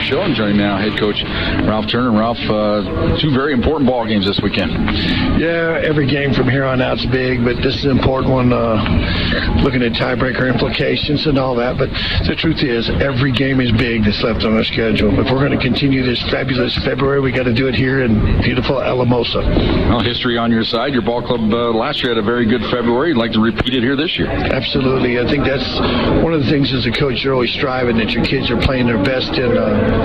show. And joining me now, head coach Ralph Turner. Ralph, two very important ball games this weekend. Yeah, every game from here on out is big, but this is an important one, looking at tiebreaker implications and all that. But the truth is, every game is big that's left on our schedule. If we're going to continue this fabulous February, we got to do it here in beautiful Alamosa. Well, history on your side. Your ball club last year had a very good February. You'd like to repeat it here this year? Absolutely. I think that's one of the things as a coach, you're always striving that your kids are playing their best in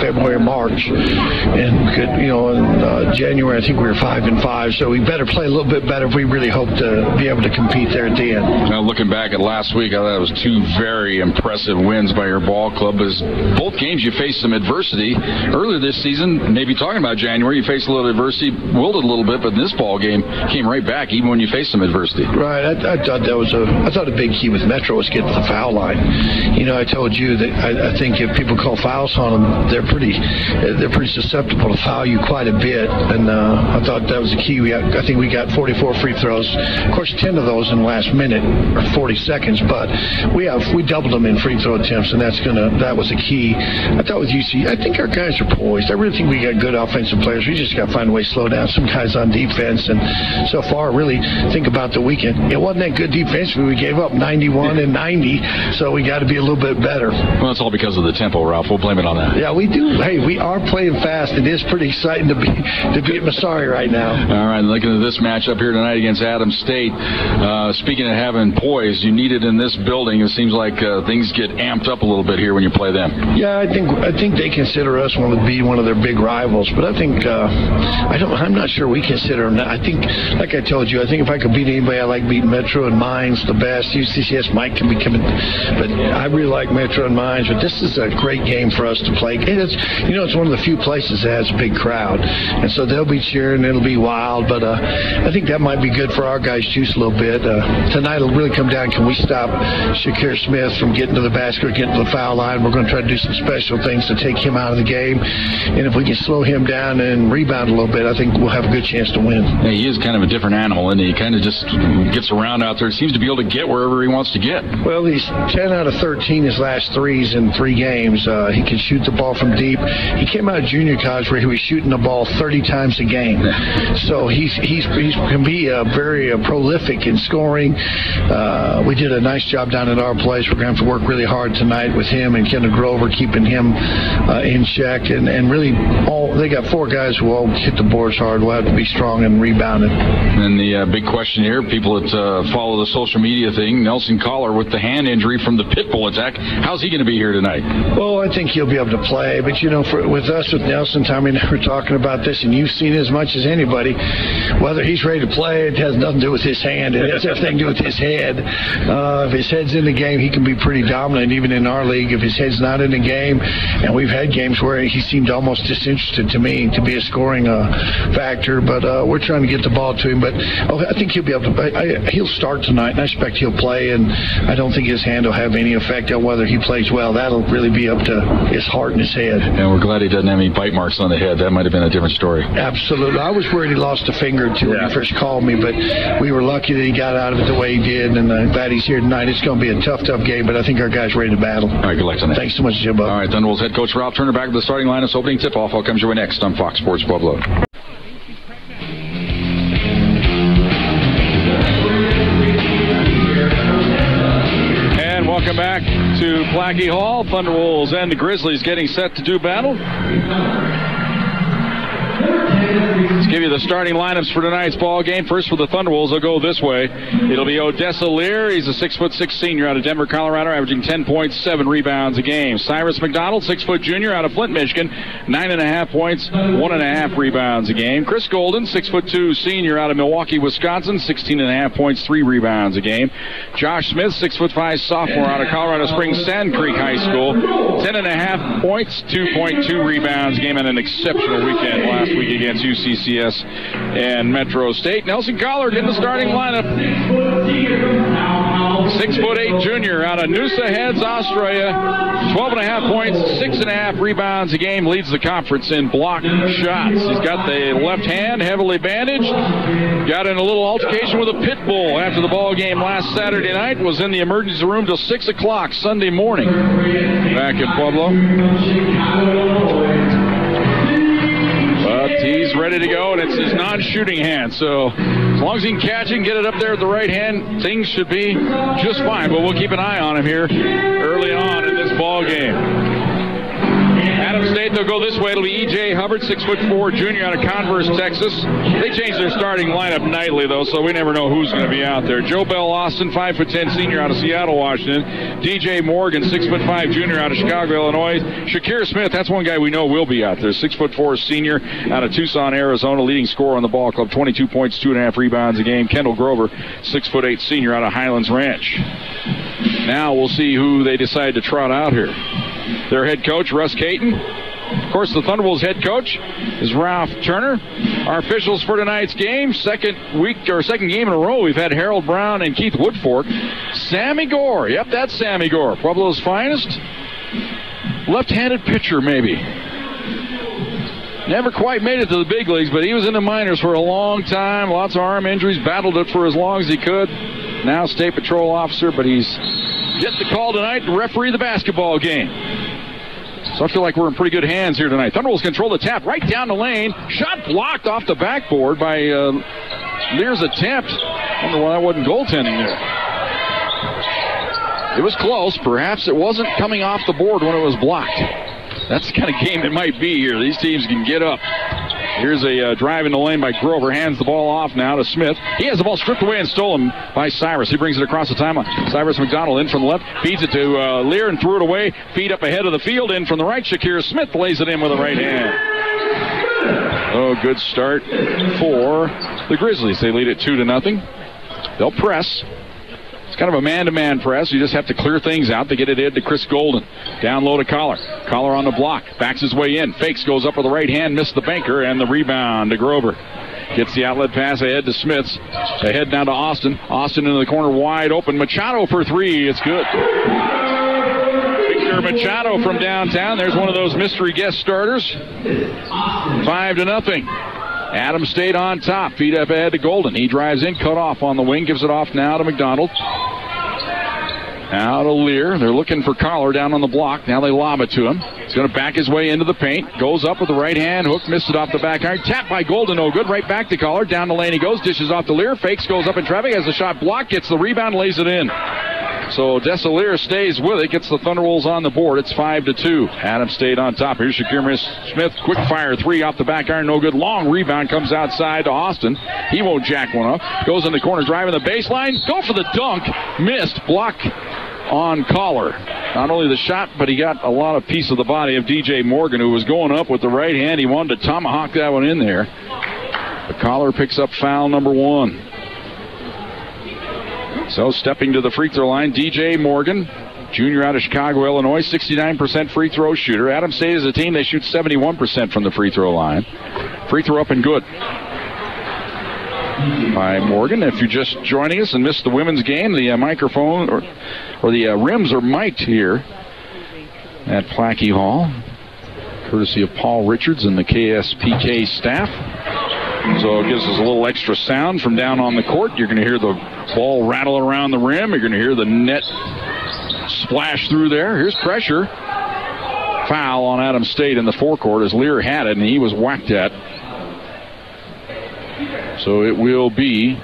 February, March. And, in January, I think we were 5-5. So we better play a little bit better if we really hope to be able to compete there at the end. Now, looking back at last week, I thought it was two very impressive wins by your ball club. As both games, you faced some adversity. Earlier this season, maybe talking about January, you faced a little adversity, wilted a little bit, but this ball game came right back, even when you faced some adversity. Right. I thought a big key with Metro was getting to the foul line. I told you that I think if people call fouls on them, they're pretty susceptible to foul you quite a bit, and I thought that was the key. I think we got 44 free throws. Of course, 10 of those in the last minute or 40 seconds, but we doubled them in free throw attempts, and that was a key. I thought with UC, I think our guys are poised. I really think we got good offensive players. We just got to find a way to slow down some guys on defense, and so far, really think about the weekend. It wasn't that good defensively. We gave up 91 and 90, so we got to be a little bit better. Well, it's all because of the tempo, Ralph. We'll blame it on that. Yeah, we do. Hey, we are playing fast. It is pretty exciting to be at Masari right now. All right, looking at this matchup here tonight against Adams State. Speaking of having poise, you need it in this building. It seems like things get amped up a little bit here when you play them. Yeah, I think they consider us one of their big rivals, but I think I'm not sure we consider them. I think, like I told you, I think if I could beat anybody, I like beating Metro and Mines the best. UCCS might can be coming, but I really like Metro and Mines. But this is a great game for us to play. It's one of the few places that has a big crowd, and so they'll be cheering. It'll be wild, but I think that might be good for our guys' juice a little bit. Tonight it'll really come down, can we stop Shakir Smith from getting to the basket or getting to the foul line? We're going to try to do some special things to take him out of the game, and if we can slow him down and rebound a little bit, I think we'll have a good chance to win. Yeah, he is kind of a different animal, and he kind of just gets around out there. Seems to be able to get wherever he wants to get. Well, he's 10 out of 13 his last threes in 3 games. He can shoot the ball from deep. He came out of junior college where he was shooting the ball 30 times a game. So he can be very prolific in scoring. We did a nice job down at our place. We're going to have to work really hard tonight with him and Kenneth Grover, keeping him in check. And really, they got 4 guys who all hit the boards hard. We'll have to be strong and rebounding. And the big question here, people that follow the social media thing, Nelson Collar with the hand injury from the pit bull attack. How's he going to be here tonight? Well, I think he'll be able to play. But, with Nelson, Tommy and I were talking about this, and you've seen as much as anybody. Whether he's ready to play, it has nothing to do with his hand. It has everything to do with his head. If his head's in the game, he can be pretty dominant, even in our league. If his head's not in the game, and we've had games where he seemed almost disinterested to me to be a scoring factor. But we're trying to get the ball to him. But I think he'll be able to. He'll start tonight, and I expect he'll play. And I don't think his hand will have any effect on whether he plays well. That'll really be up to his heart and his head. And we're glad he doesn't have any bite marks on the head. That might have been a different story. Absolutely. I was worried he lost a finger or two when he first called me, but we were lucky that he got out of it the way he did, and I'm glad he's here tonight. It's going to be a tough game, but I think our guys are ready to battle. All right, good luck tonight. Thanks so much, Jimbo. All right, Thunderbolts head coach Ralph Turner back to the starting lineups. Opening tip-off. All comes your way next on Fox Sports Pueblo. And welcome back to Plachy Hall. Thunderwolves and the Grizzlies getting set to do battle. Let's give you the starting lineups for tonight's ball game. First for the Thunderwolves, they'll go this way. It'll be Odessa Lear. He's a 6'6" senior out of Denver, Colorado, averaging 10.7 rebounds a game. Cyrus McDonald, 6' junior out of Flint, Michigan, 9.5 points, 1.5 rebounds a game. Chris Golden, 6'2" senior out of Milwaukee, Wisconsin, 16.5 points, 3 rebounds a game. Josh Smith, 6'5" sophomore out of Colorado Springs, Sand Creek High School, 10.5 points, 2.2 rebounds a game, and an exceptional weekend last week against UCCS and Metro State. Nelson Collard in the starting lineup. 6'8" junior out of Noosa Heads, Australia. 12.5 points, 6.5 rebounds a game. Leads the conference in block shots. He's got the left hand heavily bandaged. Got in a little altercation with a pit bull after the ball game last Saturday night. Was in the emergency room till 6 o'clock Sunday morning back in Pueblo. He's ready to go, and it's his non-shooting hand. So as long as he can catch it and get it up there at the right hand, things should be just fine. But we'll keep an eye on him here early on in this ball game. Adams State, they'll go this way. It'll be E.J. Hubbard, 6'4" junior out of Converse, Texas. They change their starting lineup nightly, though, so we never know who's going to be out there. Joe Bell Austin, 5'10" senior out of Seattle, Washington. D.J. Morgan, 6'5" junior out of Chicago, Illinois. Shakir Smith, that's one guy we know will be out there. 6'4" senior out of Tucson, Arizona, leading scorer on the ball club, 22 points, 2.5 rebounds a game. Kendall Grover, 6'8" senior out of Highlands Ranch. Now we'll see who they decide to trot out here. Their head coach, Russ Caton. Of course, the Thunderbolts head coach is Ralph Turner. Our officials for tonight's game, second game in a row, we've had Harold Brown and Keith Woodfork. Sammy Gore, yep, that's Sammy Gore, Pueblo's finest. Left-handed pitcher, maybe. Never quite made it to the big leagues, but he was in the minors for a long time. Lots of arm injuries, battled it for as long as he could. Now state patrol officer, but he's getting the call tonight to referee the basketball game. So I feel like we're in pretty good hands here tonight. Thunderbolts control the tap right down the lane. Shot blocked off the backboard by Lear's attempt. I wonder why that wasn't goaltending there. It was close. Perhaps it wasn't coming off the board when it was blocked. That's the kind of game it might be here. These teams can get up. Here's a drive in the lane by Grover. Hands the ball off now to Smith. He has the ball stripped away and stolen by Cyrus. He brings it across the timeline. Cyrus McDonald in from the left. Feeds it to Lear and threw it away. Feed up ahead of the field. In from the right. Shakir Smith lays it in with the right hand. Oh, good start for the Grizzlies. They lead it 2-0. They'll press. It's kind of a man-to-man press. You just have to clear things out. They get it in to Chris Golden. Down low to Collar. Collar on the block. Backs his way in. Fakes, goes up with the right hand. Missed the banker. And the rebound to Grover. Gets the outlet pass ahead to Smiths. Ahead now to Austin. Austin into the corner wide open. Machado for three. It's good. Victor Machado from downtown. There's one of those mystery guest starters. 5-0. Adams State on top. Feed up ahead to Golden. He drives in, cut off on the wing. Gives it off now to McDonald. Now to Lear. They're looking for Collar down on the block. Now they lob it to him. He's going to back his way into the paint. Goes up with the right hand. Hook missed it off the back iron. Tapped by Golden. No good. Right back to Collar. Down the lane he goes. Dishes off to Lear. Fakes. Goes up in traffic. Has the shot blocked. Gets the rebound. Lays it in. So Desalier stays with it. Gets the Thunderwolves on the board. It's 5-2. Adams State on top. Here's Shakir Smith. Quick fire three off the back iron. No good. Long rebound comes outside to Austin. He won't jack one up. Goes in the corner. Driving the baseline. Go for the dunk. Missed. Block on Collar. Not only the shot, but he got a lot of piece of the body of D.J. Morgan, who was going up with the right hand. He wanted to tomahawk that one in there. But Collar picks up foul number one. So stepping to the free throw line, D.J. Morgan, junior out of Chicago, Illinois, 69% free throw shooter. Adams State is a team, they shoot 71% from the free throw line. Free throw up and good by Morgan. If you're just joining us and missed the women's game, the microphone or the rims are mic'd here at Plachy Hall, courtesy of Paul Richards and the KSPK staff. So it gives us a little extra sound from down on the court. You're going to hear the ball rattle around the rim. You're going to hear the net splash through there. Here's pressure. Foul on Adams State in the forecourt as Lear had it, and he was whacked at. So it will be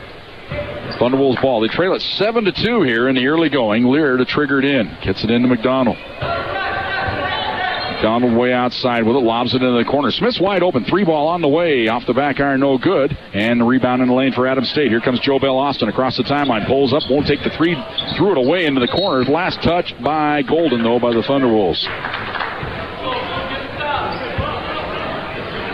Thunderbolts ball. They trail it 7-2 here in the early going. Lear to trigger it in. Gets it into McDonald. McDonald way outside with it. Lobs it into the corner. Smith's wide open. Three ball on the way. Off the back iron. No good. And the rebound in the lane for Adams State. Here comes Joe Bell Austin across the timeline. Pulls up. Won't take the three. Threw it away into the corner. Last touch by Golden, though, by the Thunderwolves.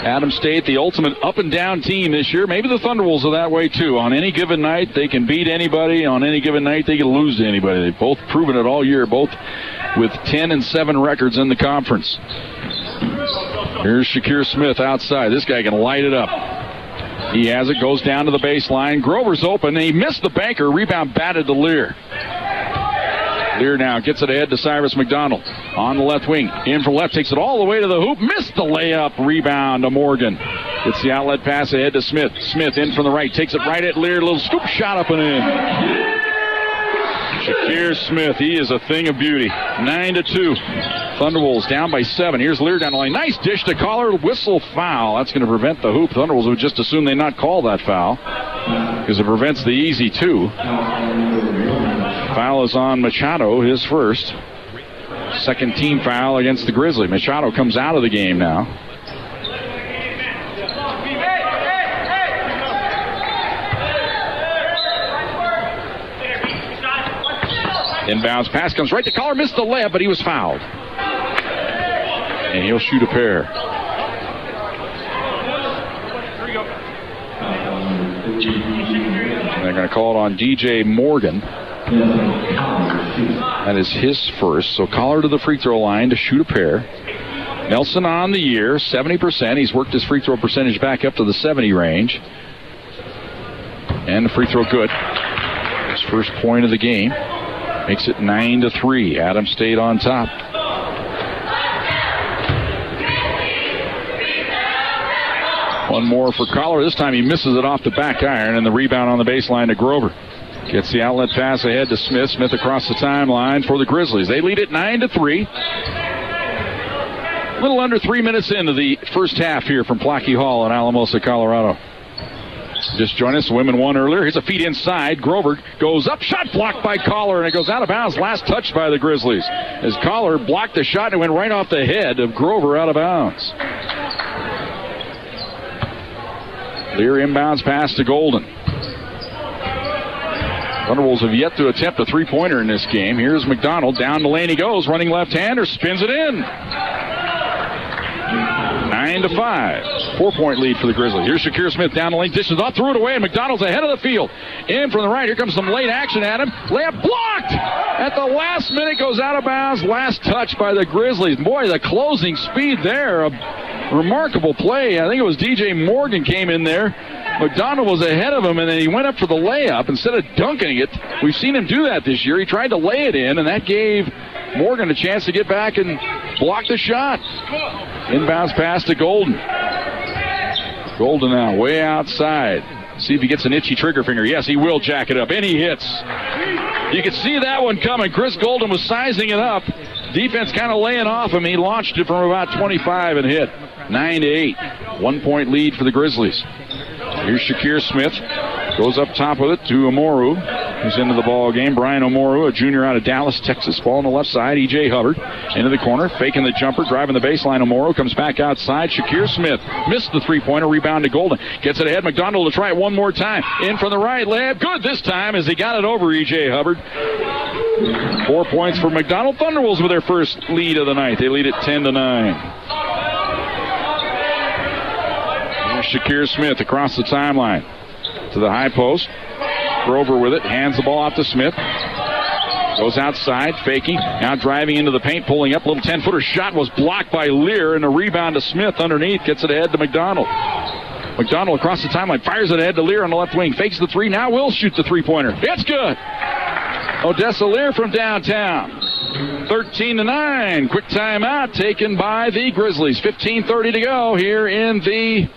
Adams State, the ultimate up-and-down team this year. Maybe the Thunderwolves are that way, too. On any given night, they can beat anybody. On any given night, they can lose to anybody. They've both proven it all year, both with 10-7 records in the conference. Here's Shakir Smith outside. This guy can light it up. He has it, goes down to the baseline. Grover's open, and he missed the banker. Rebound batted to Lear. Lear now gets it ahead to Cyrus McDonald. On the left wing. In from left. Takes it all the way to the hoop. Missed the layup. Rebound to Morgan. Gets the outlet pass ahead to Smith. Smith in from the right. Takes it right at Lear. Little scoop shot up and in. Shakir Smith. He is a thing of beauty. 9-2. Thunderwolves down by 7. Here's Lear down the line. Nice dish to Collar. Whistle foul. That's going to prevent the hoop. Thunderwolves would just assume they not call that foul because it prevents the easy 2. Foul is on Machado, his first. Second team foul against the Grizzlies. Machado comes out of the game now. Inbounds pass comes right to Collar. Missed the layup, but he was fouled. And he'll shoot a pair. And they're going to call it on DJ Morgan. That is his first. So Collar to the free throw line to shoot a pair. Nelson on the year, 70%. He's worked his free throw percentage back up to the 70 range. And the free throw good. His first point of the game. Makes it 9-3. Adams stayed on top. One more for Collar. This time he misses it off the back iron, and the rebound on the baseline to Grover. Gets the outlet pass ahead to Smith. Smith across the timeline for the Grizzlies. They lead it 9-3. A little under 3 minutes into the first half here from Plachy Hall in Alamosa, Colorado. Just joined us. Women won earlier. Here's a feed inside. Grover goes up. Shot blocked by Collar, and it goes out of bounds. Last touch by the Grizzlies. As Collar blocked the shot, and it went right off the head of Grover out of bounds. Lear inbounds pass to Golden. Thunderwolves have yet to attempt a three-pointer in this game. Here's McDonald. Down the lane he goes. Running left-hander. Spins it in. 9-5. 4-point lead for the Grizzlies. Here's Shakir Smith down the lane. Dishes off. Threw it away. And McDonald's ahead of the field. In from the right. Here comes some late action at him. Layup blocked. At the last minute goes out of bounds. Last touch by the Grizzlies. Boy, the closing speed there. A remarkable play. I think it was DJ Morgan came in there. McDonald was ahead of him, and then he went up for the layup instead of dunking it. We've seen him do that this year. He tried to lay it in, and that gave Morgan a chance to get back and block the shot. Inbounds pass to Golden. Golden now way outside. See if he gets an itchy trigger finger. Yes, he will jack it up, and he hits. You can see that one coming. Chris Golden was sizing it up. Defense kind of laying off him. He launched it from about 25 and hit. 9-8. 1-point lead for the Grizzlies. Here's Shakir Smith. Goes up top with it to Omoru, who's into the ball game. Brian Omoru, a junior out of Dallas, Texas. Ball on the left side. E.J. Hubbard into the corner, faking the jumper, driving the baseline. Omoru comes back outside. Shakir Smith missed the three-pointer. Rebound to Golden. Gets it ahead. McDonald to try it one more time. In from the right. Layup good this time as he got it over E.J. Hubbard. 4 points for McDonald. Thunderwolves with their first lead of the night. They lead it 10-9. Shakir Smith across the timeline to the high post. Grover with it, hands the ball off to Smith. Goes outside, faking. Now driving into the paint, pulling up. Little 10-footer shot was blocked by Lear, and a rebound to Smith underneath. Gets it ahead to McDonald. McDonald across the timeline, fires it ahead to Lear on the left wing. Fakes the three, now will shoot the three-pointer. It's good. Odessa Lear from downtown. 13-9. Quick timeout taken by the Grizzlies. 15:30 to go here in the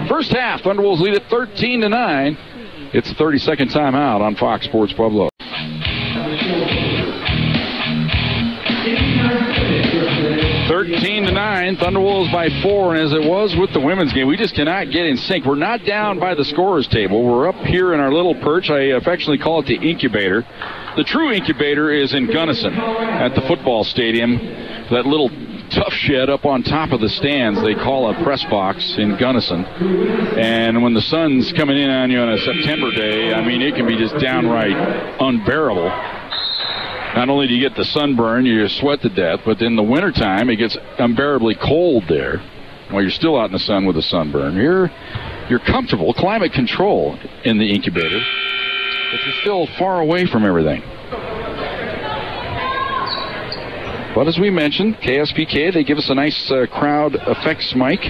first half. Thunderwolves lead at 13-9. It's a 30-second timeout on Fox Sports Pueblo. 13-9. Thunderwolves by 4, and as it was with the women's game, we just cannot get in sync. We're not down by the scorer's table. We're up here in our little perch. I affectionately call it the incubator. The true incubator is in Gunnison at the football stadium. That little tough shed up on top of the stands they call a press box in Gunnison. And when the sun's coming in on you on a September day, I mean, it can be just downright unbearable. Not only do you get the sunburn, you sweat to death, but in the wintertime, it gets unbearably cold there. While you're still out in the sun with a sunburn. You're comfortable, climate control in the incubator, but you're still far away from everything. But as we mentioned, KSPK, they give us a nice crowd effects mic.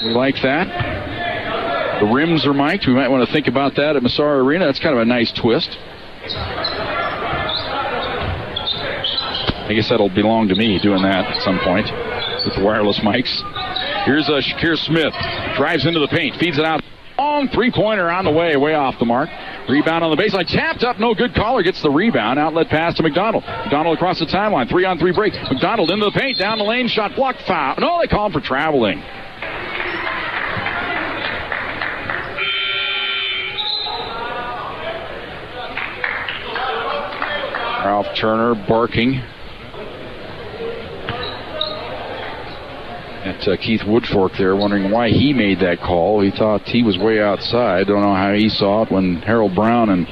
We like that. The rims are mic'd. We might want to think about that at Massaro Arena. That's kind of a nice twist. I guess that'll belong to me doing that at some point with the wireless mics. Here's Shakir Smith. Drives into the paint. Feeds it out. Long three-pointer on the way off the mark. Rebound on the baseline. Tapped up. No good. Caller gets the rebound. Outlet pass to McDonald. McDonald across the timeline. 3-on-3 break. McDonald into the paint. Down the lane. Shot blocked. Foul. No, they call him for traveling. Ralph Turner barking at Keith Woodfork there, wondering why he made that call. He thought he was way outside. Don't know how he saw it when Harold Brown and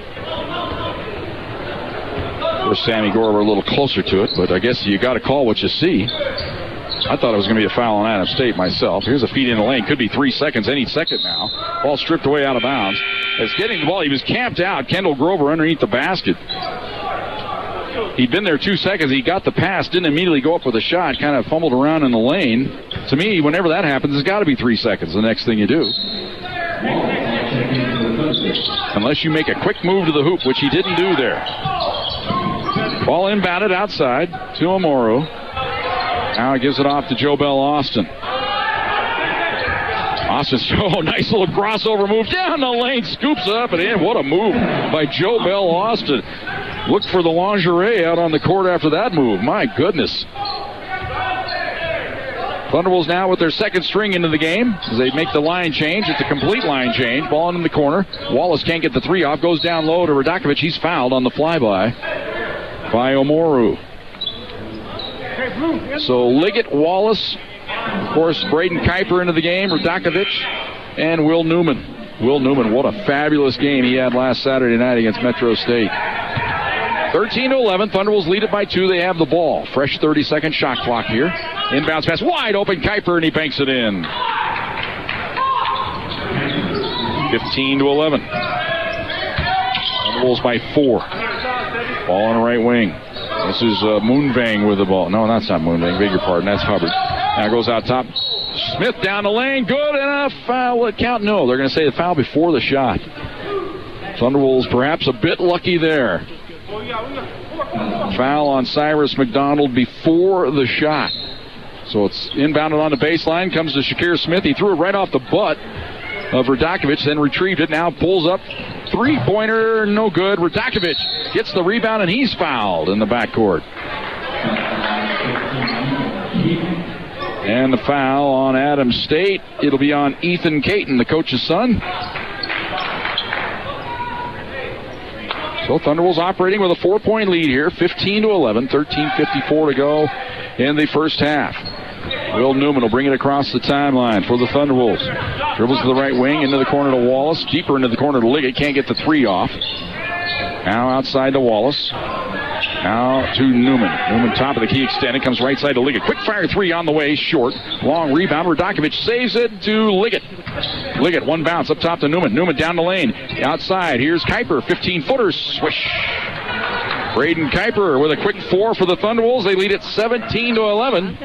Sammy Gore were a little closer to it, but I guess you got to call what you see. I thought it was going to be a foul on Adams State myself. Here's a feed in the lane. Could be 3 seconds any second now. Ball stripped away out of bounds. As getting the ball, he was camped out. Kendall Grover underneath the basket. He'd been there 2 seconds. He got the pass, didn't immediately go up with a shot, kind of fumbled around in the lane. To me, whenever that happens, it's got to be 3 seconds the next thing you do. Unless you make a quick move to the hoop, which he didn't do there. Ball inbounded outside to Omoru. Now he gives it off to Joe Bell Austin. Austin's nice little crossover move down the lane, scoops up and in. What a move by Joe Bell Austin. Looked for the lingerie out on the court after that move. My goodness. Thunderwolves now with their second string into the game as they make the line change. It's a complete line change. Ball in the corner. Wallace can't get the three off. Goes down low to Radakovic. He's fouled on the flyby by Omoru. So Liggett, Wallace, of course, Braden Kuiper into the game, Radakovic, and Will Newman. Will Newman, what a fabulous game he had last Saturday night against Metro State. 13-11, Thunderwolves lead it by 2. They have the ball. Fresh 30-second shot clock here. Inbounds pass, wide open, Kuiper, and he banks it in. 15-11. Thunderwolves by 4. Ball on the right wing. This is Moonvang with the ball. No, that's not Moonvang. Beg your pardon. That's Hubbard. Now goes out top. Smith down the lane. Good enough. Foul. Will it count? No. They're going to say the foul before the shot. Thunderwolves perhaps a bit lucky there. Foul on Cyrus McDonald before the shot. So it's inbounded on the baseline. Comes to Shakir Smith. He threw it right off the butt of Radakovic, then retrieved it. Now pulls up. Three-pointer, no good. Radakovic gets the rebound, and he's fouled in the backcourt. And the foul on Adams State. It'll be on Ethan Caton, the coach's son. So Thunderwolves operating with a 4-point lead here. 15-11, 13:54 to go in the first half. Will Newman will bring it across the timeline for the Thunderwolves. Dribbles to the right wing, into the corner to Wallace. Deeper into the corner to Liggett. Can't get the three off. Now outside to Wallace. Now to Newman. Newman top of the key extended. Comes right side to Liggett. Quick fire three on the way. Short. Long rebound. Radakovic saves it to Liggett. Liggett, one bounce up top to Newman. Newman down the lane. Outside. Here's Kuiper. 15-footer. Swish. Braden Kuiper with a quick 4 for the Thunderwolves. They lead it 17-11.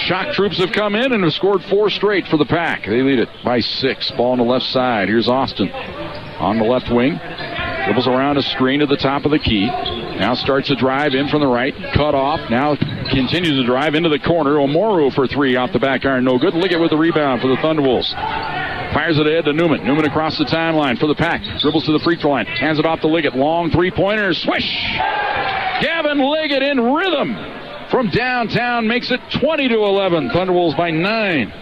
Shock troops have come in and have scored 4 straight for the Pack. They lead it by 6. Ball on the left side. Here's Austin on the left wing. Dribbles around a screen to the top of the key. Now starts a drive in from the right. Cut off. Now continues to drive into the corner. Omoru for 3 off the back iron. No good. Liggett with the rebound for the Thunderwolves. Fires it ahead to Newman. Newman across the timeline for the Pack. Dribbles to the free throw line. Hands it off to Liggett. Long three-pointer. Swish! Gavin Liggett in rhythm from downtown makes it 20-11. Thunderwolves by 9.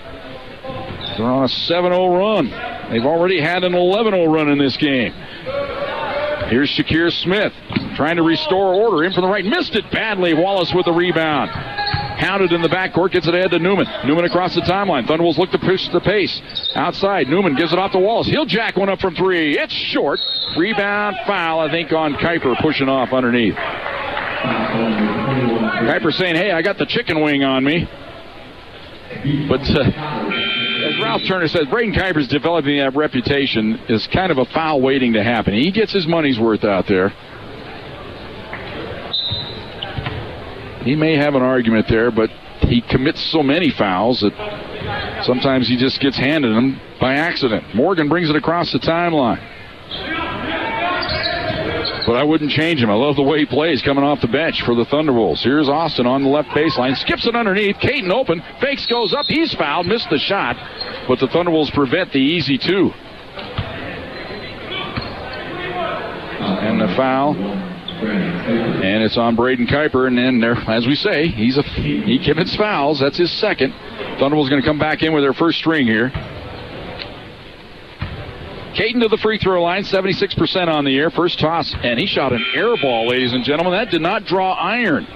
They're on a 7-0 run. They've already had an 11-0 run in this game. Here's Shakir Smith trying to restore order. In from the right. Missed it badly. Wallace with the rebound. Hounded in the backcourt. Gets it ahead to Newman. Newman across the timeline. Thunderwolves look to push the pace. Outside. Newman gives it off to Wallace. He'll jack one up from 3. It's short. Rebound foul, I think, on Kuiper pushing off underneath. Kuiper saying, hey, I got the chicken wing on me. But as Ralph Turner says, Braden Kuiper's developing that reputation is kind of a foul waiting to happen. He gets his money's worth out there. He may have an argument there, but he commits so many fouls that sometimes he just gets handed them by accident. Morgan brings it across the timeline. But I wouldn't change him. I love the way he plays coming off the bench for the Thunderwolves. Here's Austin on the left baseline. Skips it underneath. Caton open. Fakes, goes up. He's fouled. Missed the shot. But the Thunderwolves prevent the easy 2. foul. And it's on Braden Kuiper. And then, there, as we say, he commits fouls. That's his second. Thunderbolts going to come back in with their first string here. Caden to the free throw line, 76% on the year. First toss, and he shot an air ball, ladies and gentlemen. That did not draw iron.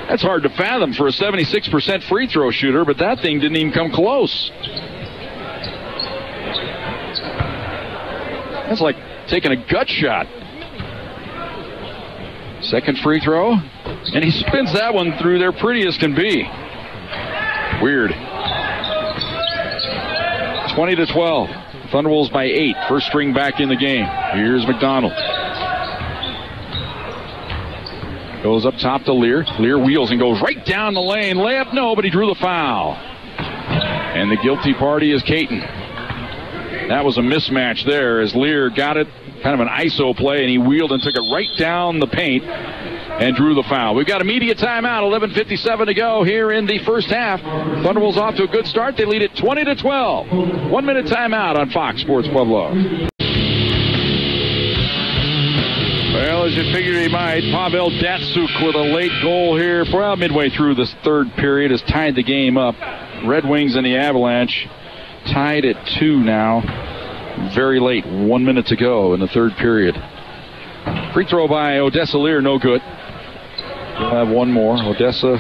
That's hard to fathom for a 76% free throw shooter, but that thing didn't even come close. That's like taking a gut shot. Second free throw, and he spins that one through there pretty as can be. Weird. 20-12. Thunderbolts by 8. First string back in the game. Here's McDonald. Goes up top to Lear. Lear wheels and goes right down the lane. Layup, no, but he drew the foul. And the guilty party is Caton. That was a mismatch there as Lear got it, kind of an ISO play, and he wheeled and took it right down the paint and drew the foul. We've got a media timeout, 11:57 to go here in the first half. Thunderbolts off to a good start. They lead it 20-12. 1 minute timeout on Fox Sports Pueblo. Well, as you figured he might, Pavel Datsuk with a late goal here. Well, midway through this third period has tied the game up. Red Wings and the Avalanche tied at 2 now. Very late, 1 minute to go in the third period. Free throw by Odessa Lear, no good. We'll have one more. Odessa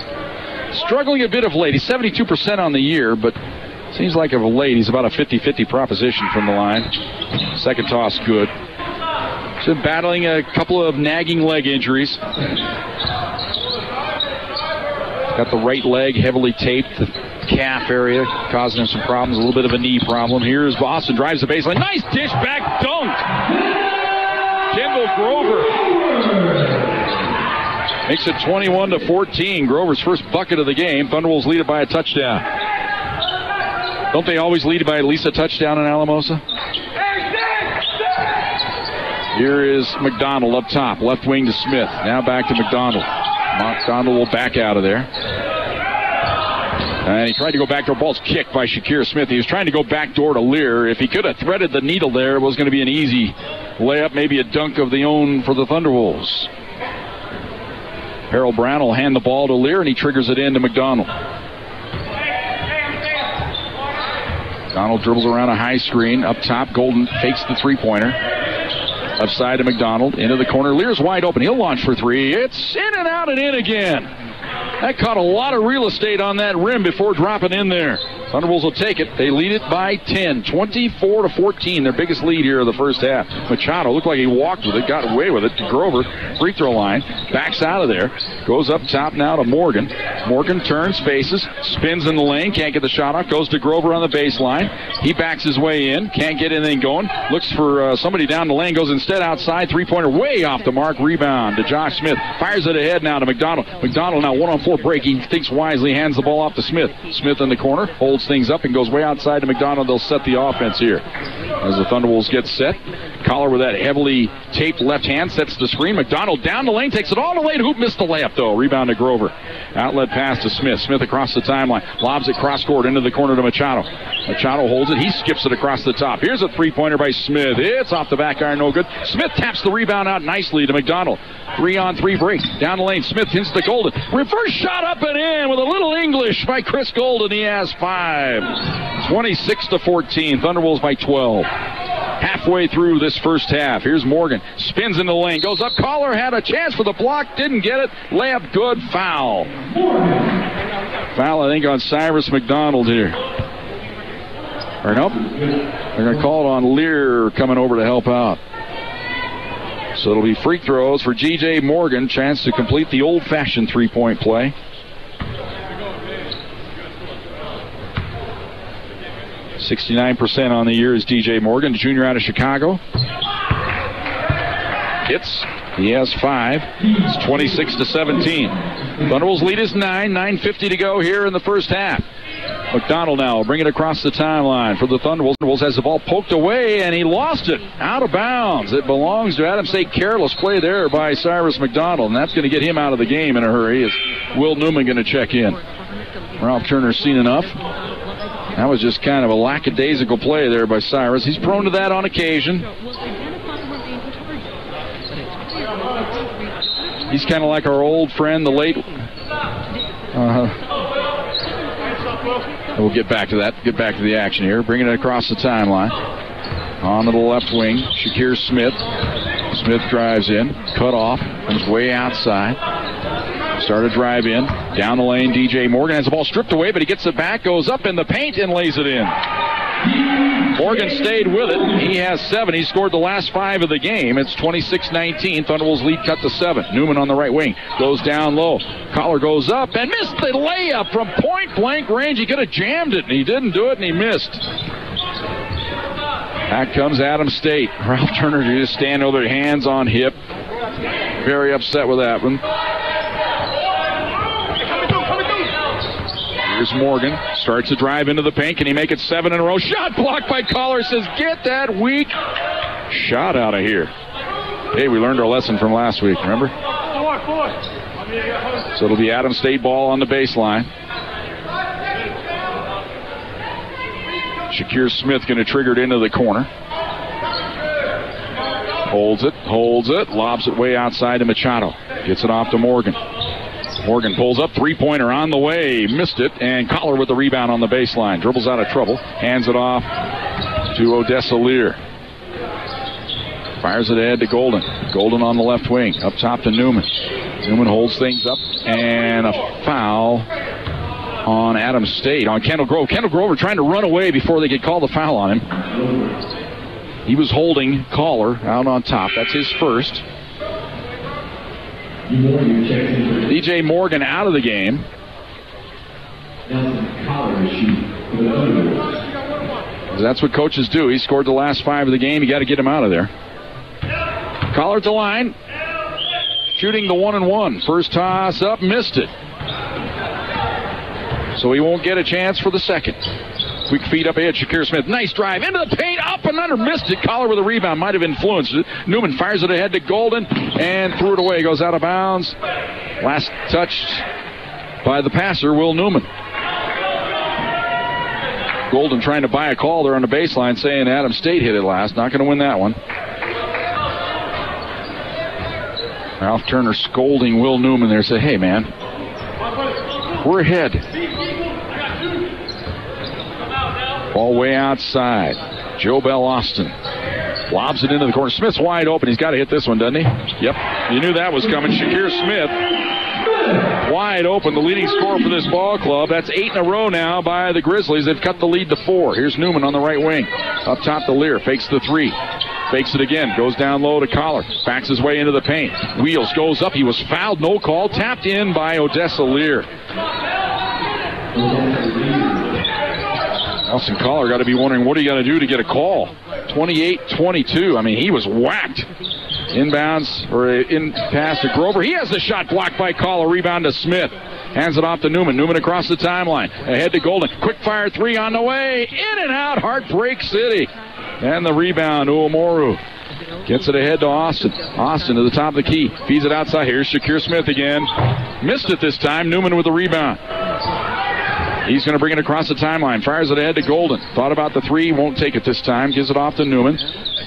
struggling a bit of late. He's 72% on the year, but seems like of late he's about a 50-50 proposition from the line. Second toss, good. He's been battling a couple of nagging leg injuries. Got the right leg heavily taped, the calf area causing him some problems, a little bit of a knee problem. Here's Boston, drives the baseline. Nice dish back dunk! Kendall Grover makes it 21-14. Grover's first bucket of the game. Thunderbolts lead it by a touchdown. Don't they always lead by at least a touchdown in Alamosa? Here is McDonald up top. Left wing to Smith. Now back to McDonald. McDonald will back out of there. And he tried to go backdoor. Ball's kicked by Shakir Smith. He was trying to go backdoor to Lear. If he could have threaded the needle there, it was going to be an easy layup, maybe a dunk of the own for the Thunderbolts. Harold Brown will hand the ball to Lear, and he triggers it into McDonald. McDonald dribbles around a high screen. Up top, Golden fakes the three-pointer. Left side to McDonald. Into the corner. Lear's wide open. He'll launch for three. It's in and out and in again. That caught a lot of real estate on that rim before dropping in there. Thunderbolts will take it. They lead it by 10, 24-14. Their biggest lead here of the first half. Machado looked like he walked with it, got away with it. Grover, free throw line, backs out of there. Goes up top now to Morgan. Morgan turns, faces, spins in the lane, can't get the shot off. Goes to Grover on the baseline. He backs his way in, can't get anything going. Looks for somebody down the lane, goes instead outside. Three-pointer way off the mark. Rebound to Josh Smith. Fires it ahead now to McDonald. McDonald now 1-on-4 break. He thinks wisely, hands the ball off to Smith. Smith in the corner, holds things up and goes way outside to McDonald. They'll set the offense here. As the Thunderbolts get set, Collar with that heavily taped left hand sets the screen. McDonald down the lane, takes it all the way to hoop, missed the layup though. Rebound to Grover. Outlet pass to Smith. Smith across the timeline. Lobs it cross court into the corner to Machado. Machado holds it. He skips it across the top. Here's a three-pointer by Smith. It's off the back iron, no good. Smith taps the rebound out nicely to McDonald. 3-on-3 break. Down the lane. Smith hints to Golden. Reverse shot up and in with a little English by Chris Golden. He has 5. 26-14. Thunderbolts by 12. Halfway through this first half. Here's Morgan. Spins into the lane. Goes up. Collar had a chance for the block. Didn't get it. Layup good. Foul. Foul, I think, on Cyrus McDonald here. Or nope. They're going to call it on Lear coming over to help out. So it'll be free throws for G.J. Morgan. Chance to complete the old-fashioned three-point play. .69% on the year is D.J. Morgan, junior out of Chicago. Hits. He has 5. It's 26-17. Thunderbolts lead is 9. 9:50 to go here in the first half. McDonald now will bring it across the timeline for the Thunderbolts. Thunderbolts has the ball poked away, and he lost it out of bounds. It belongs to Adam State. Careless play there by Cyrus McDonald, and that's going to get him out of the game in a hurry. Is Will Newman going to check in? Ralph Turner's seen enough. That was just kind of a lackadaisical play there by Cyrus. He's prone to that on occasion. He's kind of like our old friend, the late. We'll get back to that. Get back to the action here. Bringing it across the timeline. On to the left wing, Shakir Smith. Smith drives in, cut off, comes way outside. Start a drive in, down the lane. DJ Morgan has the ball stripped away, but he gets it back, goes up in the paint, and lays it in. Morgan stayed with it. He has 7. He scored the last 5 of the game. It's 26-19. Thunderwolves lead cut to 7. Newman on the right wing goes down low. Collar goes up and missed the layup from point-blank range. He could have jammed it, and he didn't do it, and he missed. Back comes Adam State. Ralph Turner just stand over, hands on hip. Very upset with that one. Here's Morgan. Starts to drive into the paint. Can he make it 7 in a row? Shot blocked by Collar. Says, get that weak shot out of here. Hey, we learned our lesson from last week, remember? So it'll be Adam State ball on the baseline. Shakir Smith going to trigger it into the corner. Holds it, lobs it way outside to Machado. Gets it off to Morgan. Morgan pulls up, three-pointer on the way, missed it, and Collar with the rebound on the baseline. Dribbles out of trouble, hands it off to Odessa Lear. Fires it ahead to Golden. Golden on the left wing, up top to Newman. Newman holds things up, and a foul on Adam State, on Kendall Grover. Kendall Grover trying to run away before they could call the foul on him. He was holding Collar out on top. That's his first. DJ Morgan out of the game. That's what coaches do. He scored the last 5 of the game. You got to get him out of there. Collar at the line. Shooting the 1-and-1. First toss up, missed it. So he won't get a chance for the second. Quick feed up ahead, Shakir Smith. Nice drive into the paint, up and under, missed it. Collar with a rebound, might have influenced it. Newman fires it ahead to Golden and threw it away. Goes out of bounds. Last touched by the passer, Will Newman. Golden trying to buy a call there on the baseline, saying Adam State hit it last. Not going to win that one. Ralph Turner scolding Will Newman there. Say, hey, man, we're ahead. Ball way outside. Joe Bell Austin lobs it into the corner. Smith's wide open. He's got to hit this one, doesn't he? Yep. You knew that was coming. Shakir Smith wide open, the leading scorer for this ball club. That's 8 in a row now by the Grizzlies. They've cut the lead to 4. Here's Newman on the right wing. Up top to Lear. Fakes the 3. Fakes it again. Goes down low to Collar. Backs his way into the paint. Wheels. Goes up. He was fouled. No call. Tapped in by Odessa Lear. Nelson Collar got to be wondering, what are you going to do to get a call? 28-22. I mean, he was whacked. Inbounds, or in pass to Grover. He has the shot blocked by Collar. Rebound to Smith. Hands it off to Newman. Newman across the timeline. Ahead to Golden. Quick fire 3 on the way. In and out. Heartbreak City. And the rebound, Uomoru. Gets it ahead to Austin. Austin to the top of the key. Feeds it outside. Here's Shakir Smith again. Missed it this time. Newman with the rebound. He's going to bring it across the timeline. Fires it ahead to Golden. Thought about the 3. Won't take it this time. Gives it off to Newman.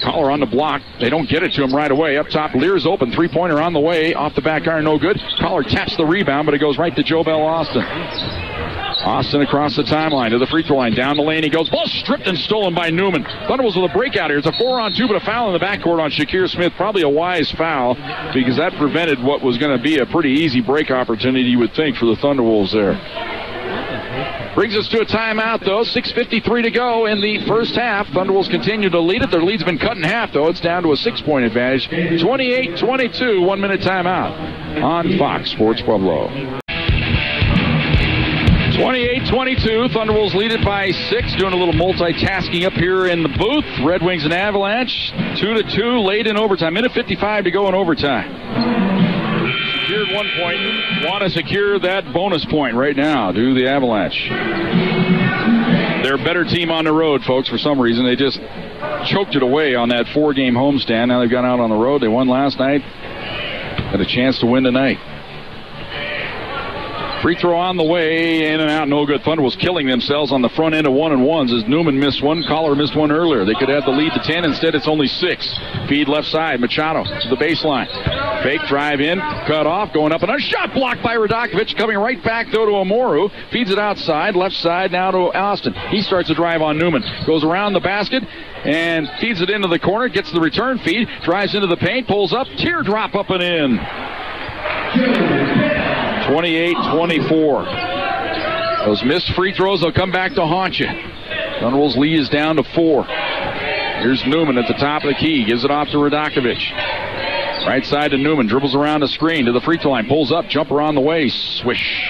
Collar on the block. They don't get it to him right away. Up top, Lear's open. 3-pointer on the way. Off the back iron, no good. Collar taps the rebound, but it goes right to Joe Bell Austin. Austin across the timeline to the free throw line. Down the lane he goes. Ball stripped and stolen by Newman. Thunderwolves with a breakout here. It's a 4-on-2, but a foul in the backcourt on Shakir Smith. Probably a wise foul because that prevented what was going to be a pretty easy break opportunity, you would think, for the Thunderwolves there. Brings us to a timeout, though. 6:53 to go in the first half. Thunderwolves continue to lead it. Their lead's been cut in half, though. It's down to a 6-point advantage. 28-22, 1-minute timeout on Fox Sports Pueblo. 28-22, Thunderwolves lead it by 6. Doing a little multitasking up here in the booth. Red Wings and Avalanche, 2-2, late in overtime. Minute 55 to go in overtime. Secured 1 point. Want to secure that bonus point right now. Do the Avalanche. They're a better team on the road, folks, for some reason. They just choked it away on that 4-game homestand. Now they've gone out on the road. They won last night. Had a chance to win tonight. Free throw on the way, in and out, no good. Thunder was killing themselves on the front end of 1-and-1s as Newman missed one. Collar missed one earlier. They could have the lead to 10. Instead, it's only 6. Feed left side. Machado to the baseline. Fake drive in, cut off, going up and a shot blocked by Radakovic. Coming right back, though, to Amoru. Feeds it outside, left side, now to Austin. He starts a drive on Newman. Goes around the basket and feeds it into the corner. Gets the return feed. Drives into the paint, pulls up, teardrop up and in. 28-24. Those missed free throws will come back to haunt you. Thunderbolts lead is down to 4. Here's Newman at the top of the key. Gives it off to Radakovic. Right side to Newman. Dribbles around the screen to the free throw line. Pulls up. Jumper on the way. Swish.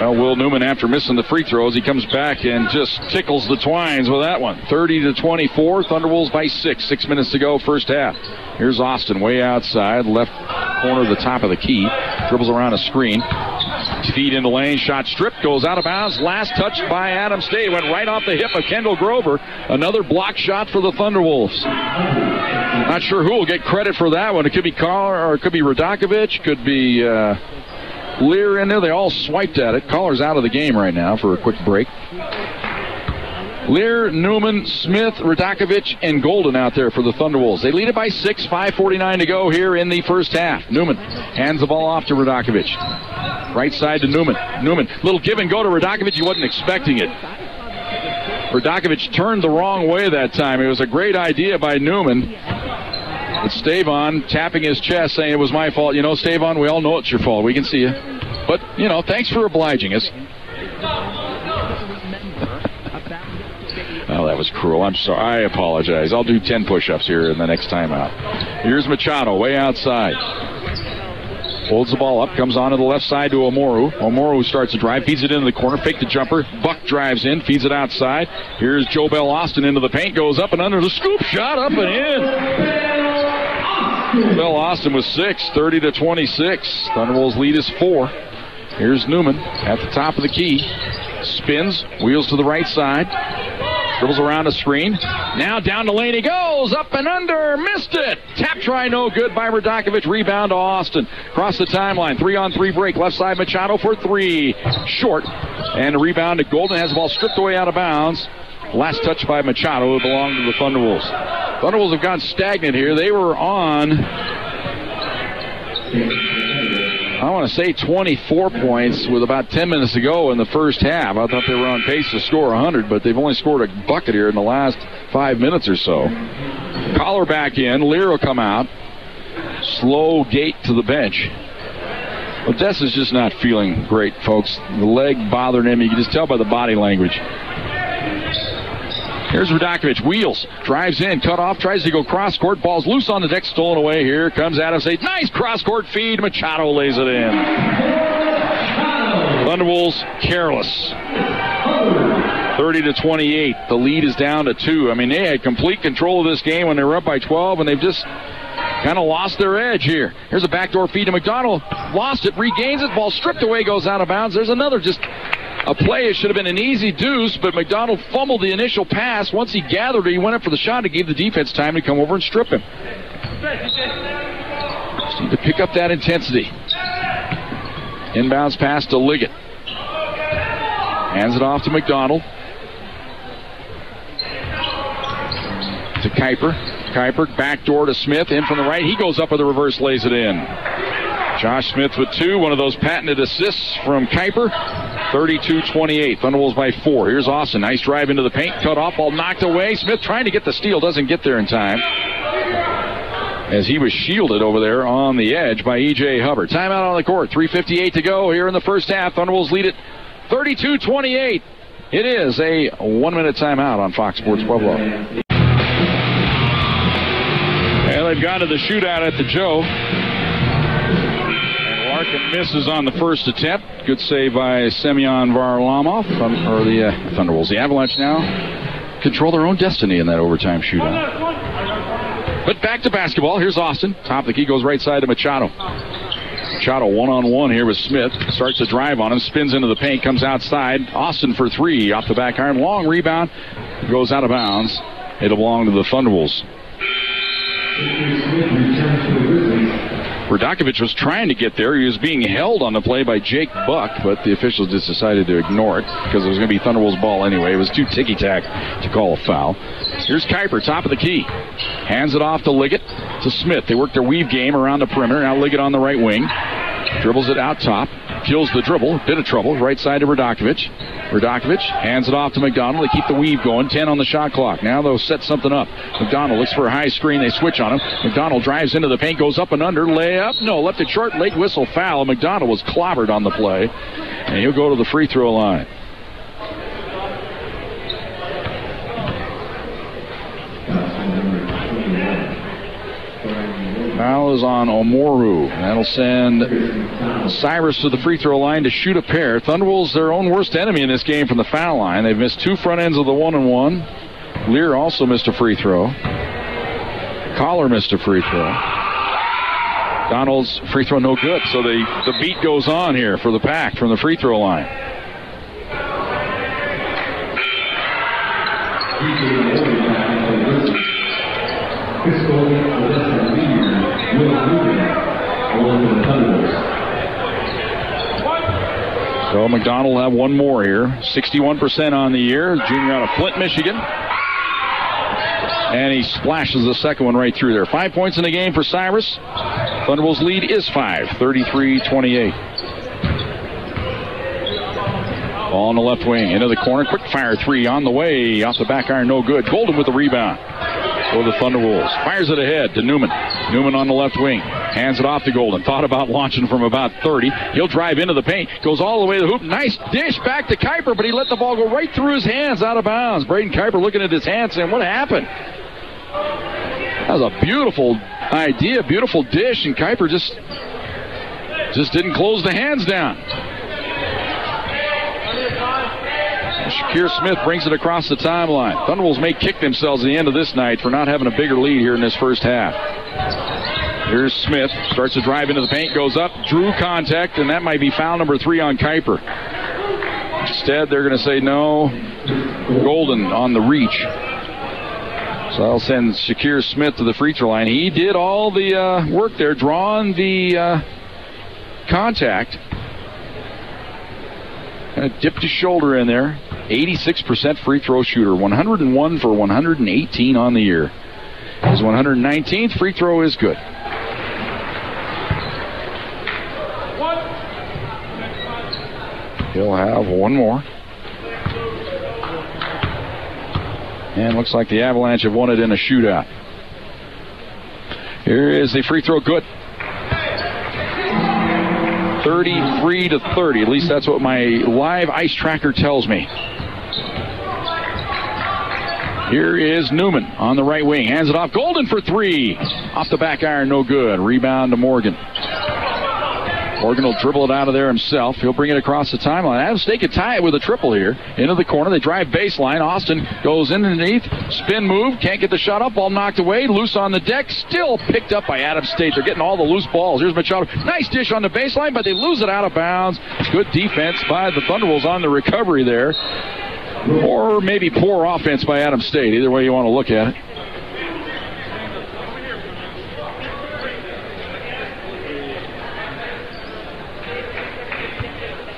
Well, Will Newman, after missing the free throws, he comes back and just tickles the twines with that one. 30-24. Thunderbolts by 6. 6 minutes to go, first half. Here's Austin way outside. Left corner of the top of the key. Dribbles around a screen. Feed in the lane. Shot stripped. Goes out of bounds. Last touch by Adam State. Went right off the hip of Kendall Grover. Another block shot for the Thunderwolves. Not sure who will get credit for that one. It could be Collar or it could be Radakovic. Could be Lear in there. They all swiped at it. Collar's out of the game right now for a quick break. Lear, Newman, Smith, Radakovic, and Golden out there for the Thunderwolves. They lead it by 6, 5:49 to go here in the first half. Newman hands the ball off to Radakovic. Right side to Newman. Newman, little give and go to Radakovic. He wasn't expecting it. Radakovic turned the wrong way that time. It was a great idea by Newman. It's Stavon tapping his chest saying it was my fault. You know, Stavon, we all know it's your fault. We can see you. But, you know, thanks for obliging us. Oh, that was cruel. I'm sorry. I apologize. I'll do 10 push-ups here in the next timeout. Here's Machado way outside. Holds the ball up, comes on to the left side to Amoru. Amoru starts a drive, feeds it into the corner, fake the jumper. Buck drives in, feeds it outside. Here's Joe Bell Austin into the paint, goes up and under the scoop shot, up and in. Bell Austin with 6, 30-26. Thunderbolts lead is 4. Here's Newman at the top of the key. Spins, wheels to the right side. Dribbles around a screen. Now down the lane he goes. Up and under. Missed it. Tap try no good by Radakovic. Rebound to Austin. Across the timeline. 3-on-3 break. Left side Machado for 3. Short. And a rebound to Golden. Has the ball stripped away out of bounds. Last touch by Machado who belonged to the Thunderwolves. Thunderwolves have gone stagnant here. They were on, I want to say 24 points with about 10 minutes to go in the first half. I thought they were on pace to score 100, but they've only scored a bucket here in the last 5 minutes or so. Collar back in. Lear will come out. Slow gait to the bench. Odessa's just not feeling great, folks. The leg bothering him. You can just tell by the body language. Here's Radakovic, wheels, drives in, cut off, tries to go cross-court, ball's loose on the deck, stolen away. Here comes Adam State. Nice cross-court feed. Machado lays it in. Thunderwolves careless. 30-28. The lead is down to 2. I mean, they had complete control of this game when they were up by 12, and they've just kind of lost their edge here. Here's a backdoor feed to McDonald. Lost it, regains it, ball stripped away, goes out of bounds. There's another just a play. It should have been an easy deuce, but McDonald fumbled the initial pass. Once he gathered it, he went up for the shot. It gave the defense time to come over and strip him. Just need to pick up that intensity. Inbounds pass to Liggett. Hands it off to McDonald. To Kuiper. Kuiper, backdoor to Smith. In from the right. He goes up with a reverse, lays it in. Josh Smith with 2. One of those patented assists from Kuiper. 32-28. Thunderwolves by 4. Here's Austin. Nice drive into the paint. Cut off. Ball knocked away. Smith trying to get the steal. Doesn't get there in time, as he was shielded over there on the edge by E.J. Hubbard. Timeout on the court. 3:58 to go here in the first half. Thunderwolves lead it 32-28. It is a 1-minute timeout on Fox Sports Pueblo. And they've gone to the shootout at the Joe. Larkin misses on the first attempt. Good save by Semyon Varlamov. Or the Thunderwolves. The Avalanche now control their own destiny in that overtime shootout. But back to basketball. Here's Austin. Top of the key goes right side to Machado. Machado one-on-one here with Smith. Starts a drive on him. Spins into the paint. Comes outside. Austin for 3. Off the back iron. Long rebound. Goes out of bounds. It'll belong to the Thunderwolves. Verdakovich was trying to get there. He was being held on the play by Jake Buck, but the officials just decided to ignore it because it was going to be Thunderwolves' ball anyway. It was too ticky-tack to call a foul. Here's Kuiper, top of the key. Hands it off to Liggett, to Smith. They work their weave game around the perimeter. Now Liggett on the right wing. Dribbles it out top. Kills the dribble. Bit of trouble. Right side to Verdakovich. Verdakovich hands it off to McDonald. They keep the weave going. 10 on the shot clock. Now they'll set something up. McDonald looks for a high screen. They switch on him. McDonald drives into the paint. Goes up and under. Layup. No, left it short. Late whistle foul. McDonald was clobbered on the play. And he'll go to the free throw line. Foul is on Omoru. That'll send Cyrus to the free throw line to shoot a pair. Thunderwolves, their own worst enemy in this game from the foul line. They've missed 2 front ends of the 1-and-1. Lear also missed a free throw. Collar missed a free throw. Donald's free throw no good. So the beat goes on here for the Pack from the free throw line. So McDonald will have one more here. 61% on the year. Junior out of Flint, Michigan. And he splashes the second one right through there. 5 points in the game for Cyrus. Thunderbolts lead is 5, 33-28. Ball on the left wing, into the corner. Quick fire three on the way. Off the back iron, no good. Golden with the rebound for the Thunderwolves. Fires it ahead to Newman. Newman on the left wing. Hands it off to Golden. Thought about launching from about 30. He'll drive into the paint. Goes all the way to the hoop. Nice dish back to Kuiper, but he let the ball go right through his hands out of bounds. Braden Kuiper looking at his hands saying, what happened? That was a beautiful idea, beautiful dish, and Kuiper just didn't close the hands down. Shakir Smith brings it across the timeline. Thunderwolves may kick themselves at the end of this night for not having a bigger lead here in this first half. Here's Smith. Starts to drive into the paint. Goes up. Drew contact, and that might be foul number 3 on Kuiper. Instead, they're going to say no. Golden on the reach. So I'll send Shakir Smith to the free throw line. He did all the work there, drawing the contact. Kind of dipped his shoulder in there. 86% free throw shooter. 101 for 118 on the year. His 119th free throw is good. He'll have one more. And looks like the Avalanche have won it in a shootout. Here is the free throw, good. 33-30. At least that's what my live ice tracker tells me. Here is Newman on the right wing. Hands it off. Golden for 3. Off the back iron, no good. Rebound to Morgan. Morgan will dribble it out of there himself. He'll bring it across the timeline. Adams State could tie it with a triple here. Into the corner. They drive baseline. Austin goes underneath. Spin move. Can't get the shot up. Ball knocked away. Loose on the deck. Still picked up by Adams State. They're getting all the loose balls. Here's Machado. Nice dish on the baseline, but they lose it out of bounds. Good defense by the Thunderwolves on the recovery there. Or maybe poor offense by Adams State. Either way you want to look at it.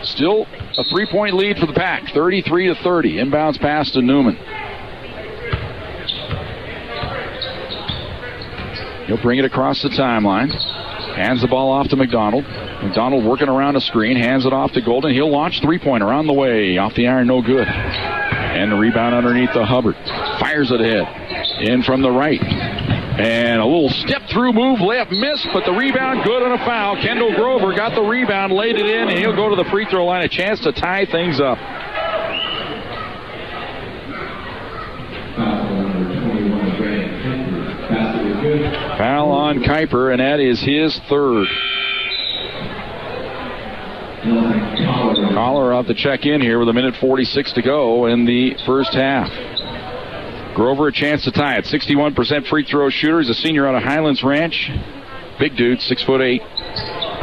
Still a 3-point lead for the Pack, 33-30. Inbounds pass to Newman. He'll bring it across the timeline. Hands the ball off to McDonald. McDonald working around a screen. Hands it off to Golden. He'll launch three-pointer on the way. Off the iron, no good. And the rebound underneath the Hubbard. Fires it ahead. In from the right. And a little step-through move, layup missed, but the rebound good on a foul. Kendall Grover got the rebound, laid it in, and he'll go to the free throw line. A chance to tie things up. Foul on Kuiper, and that is his third. Collar out to check in here with 1:46 to go in the first half. Grover a chance to tie it. 61% free throw shooter. He's a senior out of Highlands Ranch. Big dude, 6'8".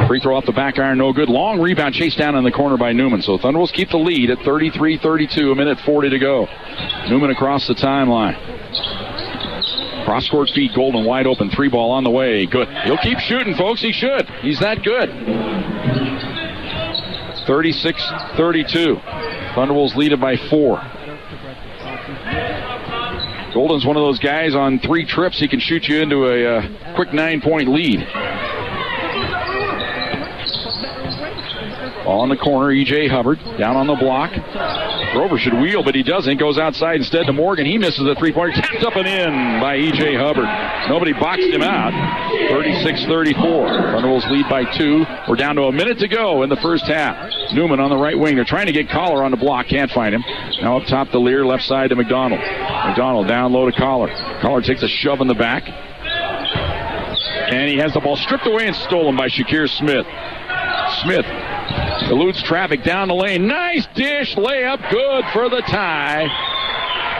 Free throw off the back iron, no good. Long rebound chased down in the corner by Newman. So Thunderwolves keep the lead at 33-32, 1:40 to go. Newman across the timeline. Cross-court feed, Golden wide open. 3-ball on the way. Good. He'll keep shooting, folks. He should. He's that good. 36-32. Thunderwolves lead it by 4. Golden's one of those guys on 3 trips. He can shoot you into a quick 9-point lead. Ball in the corner, E.J. Hubbard down on the block. Grover should wheel, but he doesn't. Goes outside instead to Morgan. He misses the 3-pointer. Tapped up and in by E.J. Hubbard. Nobody boxed him out. 36-34. Thunderwolves lead by 2. We're down to a minute to go in the first half. Newman on the right wing. They're trying to get Collar on the block. Can't find him. Now up top to Lear. Left side to McDonald. McDonald down low to Collar. Collar takes a shove in the back. And he has the ball stripped away and stolen by Shakir Smith. Smith eludes traffic down the lane. Nice dish. Layup good for the tie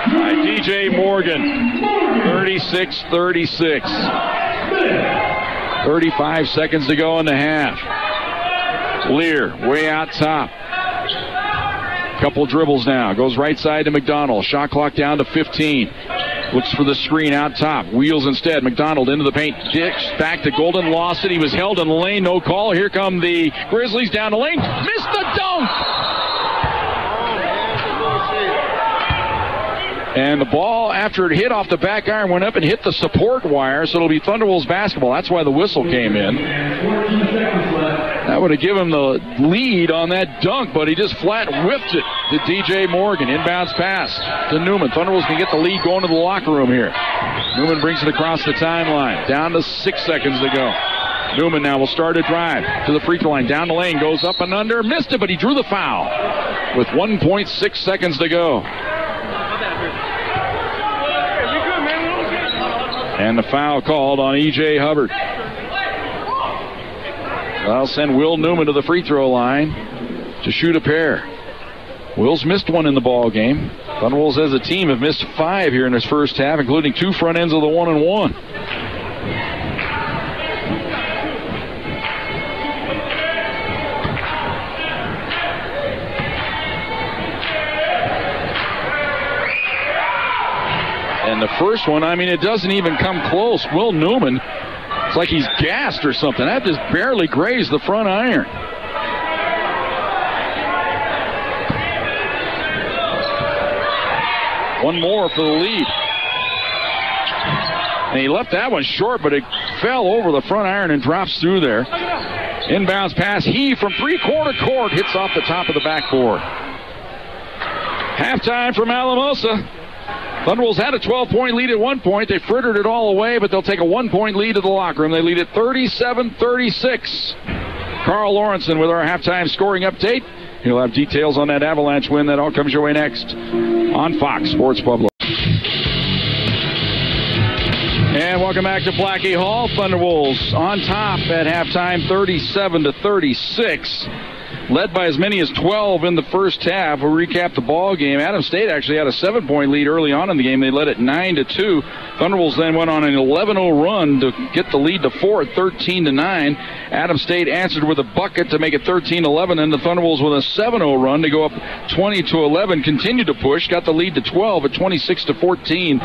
by DJ Morgan. 36-36. 35 seconds to go in the half. Lear way out top. Couple dribbles now. Goes right side to McDonald. Shot clock down to 15. Looks for the screen out top. Wheels instead. McDonald into the paint. Dicks back to Golden. Lost it. He was held in the lane. No call. Here come the Grizzlies down the lane. Missed the dunk. And the ball, after it hit off the back iron, went up and hit the support wire, so it'll be Thunderwolves basketball. That's why the whistle came in. That would have given him the lead on that dunk, but he just flat whipped it to DJ Morgan. Inbounds pass to Newman. Thunderwolves can get the lead going to the locker room here. Newman brings it across the timeline. Down to 6 seconds to go. Newman now will start a drive to the free throw line. Down the lane, goes up and under. Missed it, but he drew the foul with 1.6 seconds to go. And the foul called on E.J. Hubbard. I'll send Will Newman to the free throw line to shoot a pair. Will's missed one in the ball game. Thunderwolves as a team have missed 5 here in this first half, including 2 front ends of the 1-and-1. And the first one, I mean, it doesn't even come close. Will Newman, it's like he's gassed or something. That just barely grazed the front iron. One more for the lead. And he left that one short, but it fell over the front iron and drops through there. Inbounds pass. He from 3-quarter court hits off the top of the backboard. Halftime from Alamosa. Thunderwolves had a 12-point lead at one point. They frittered it all away, but they'll take a 1-point lead to the locker room. They lead at 37-36. Carl Lawrenson with our halftime scoring update. He'll have details on that Avalanche win. That all comes your way next on Fox Sports Pueblo. And welcome back to Plachy Hall. Thunderwolves on top at halftime, 37-36. Led by as many as 12 in the first half. We'll recap the ball game. Adams State actually had a 7-point lead early on in the game. They led it 9-2. Thunderwolves then went on an 11-0 run to get the lead to 4 at 13-9. Adams State answered with a bucket to make it 13-11, and the Thunderwolves with a 7-0 run to go up 20-11. Continued to push, got the lead to 12 at 26-14.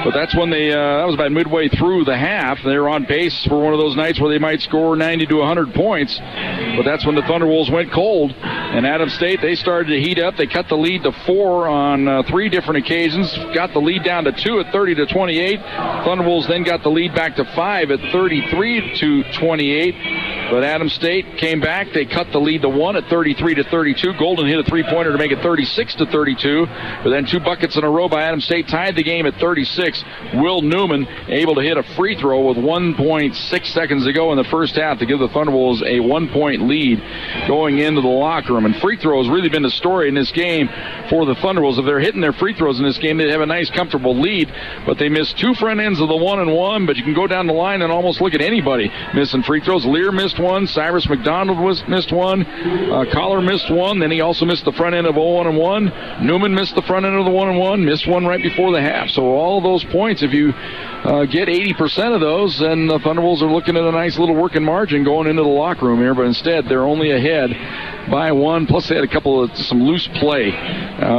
But that's when they that was about midway through the half. They were on pace for one of those nights where they might score 90 to 100 points. But that's when the Thunderwolves went cold. And Adams State, they started to heat up. They cut the lead to 4 on 3 different occasions. Got the lead down to 2 at 30-28. Thunderwolves then got the lead back to 5 at 33-28. But Adams State came back. They cut the lead to 1 at 33-32. Golden hit a 3-pointer to make it 36-32. But then 2 buckets in a row by Adams State tied the game at 36. Will Newman able to hit a free throw with 1.6 seconds to go in the first half to give the Thunderwolves a 1-point lead going into the locker room. And free throws really been the story in this game for the Thunderwolves. If they're hitting their free throws in this game, they have a nice, comfortable lead. But they missed 2 front ends of the 1-and-1. But you can go down the line and almost look at anybody missing free throws. Lear missed one. Cyrus McDonald missed one. Collar missed one. Then he also missed the front end of 1-and-1. Newman missed the front end of the 1-and-1. Missed one right before the half. So all of those points, if you get 80% of those, and the Thunderbolts are looking at a nice little working margin going into the locker room here, but instead they're only ahead by one. Plus they had some loose play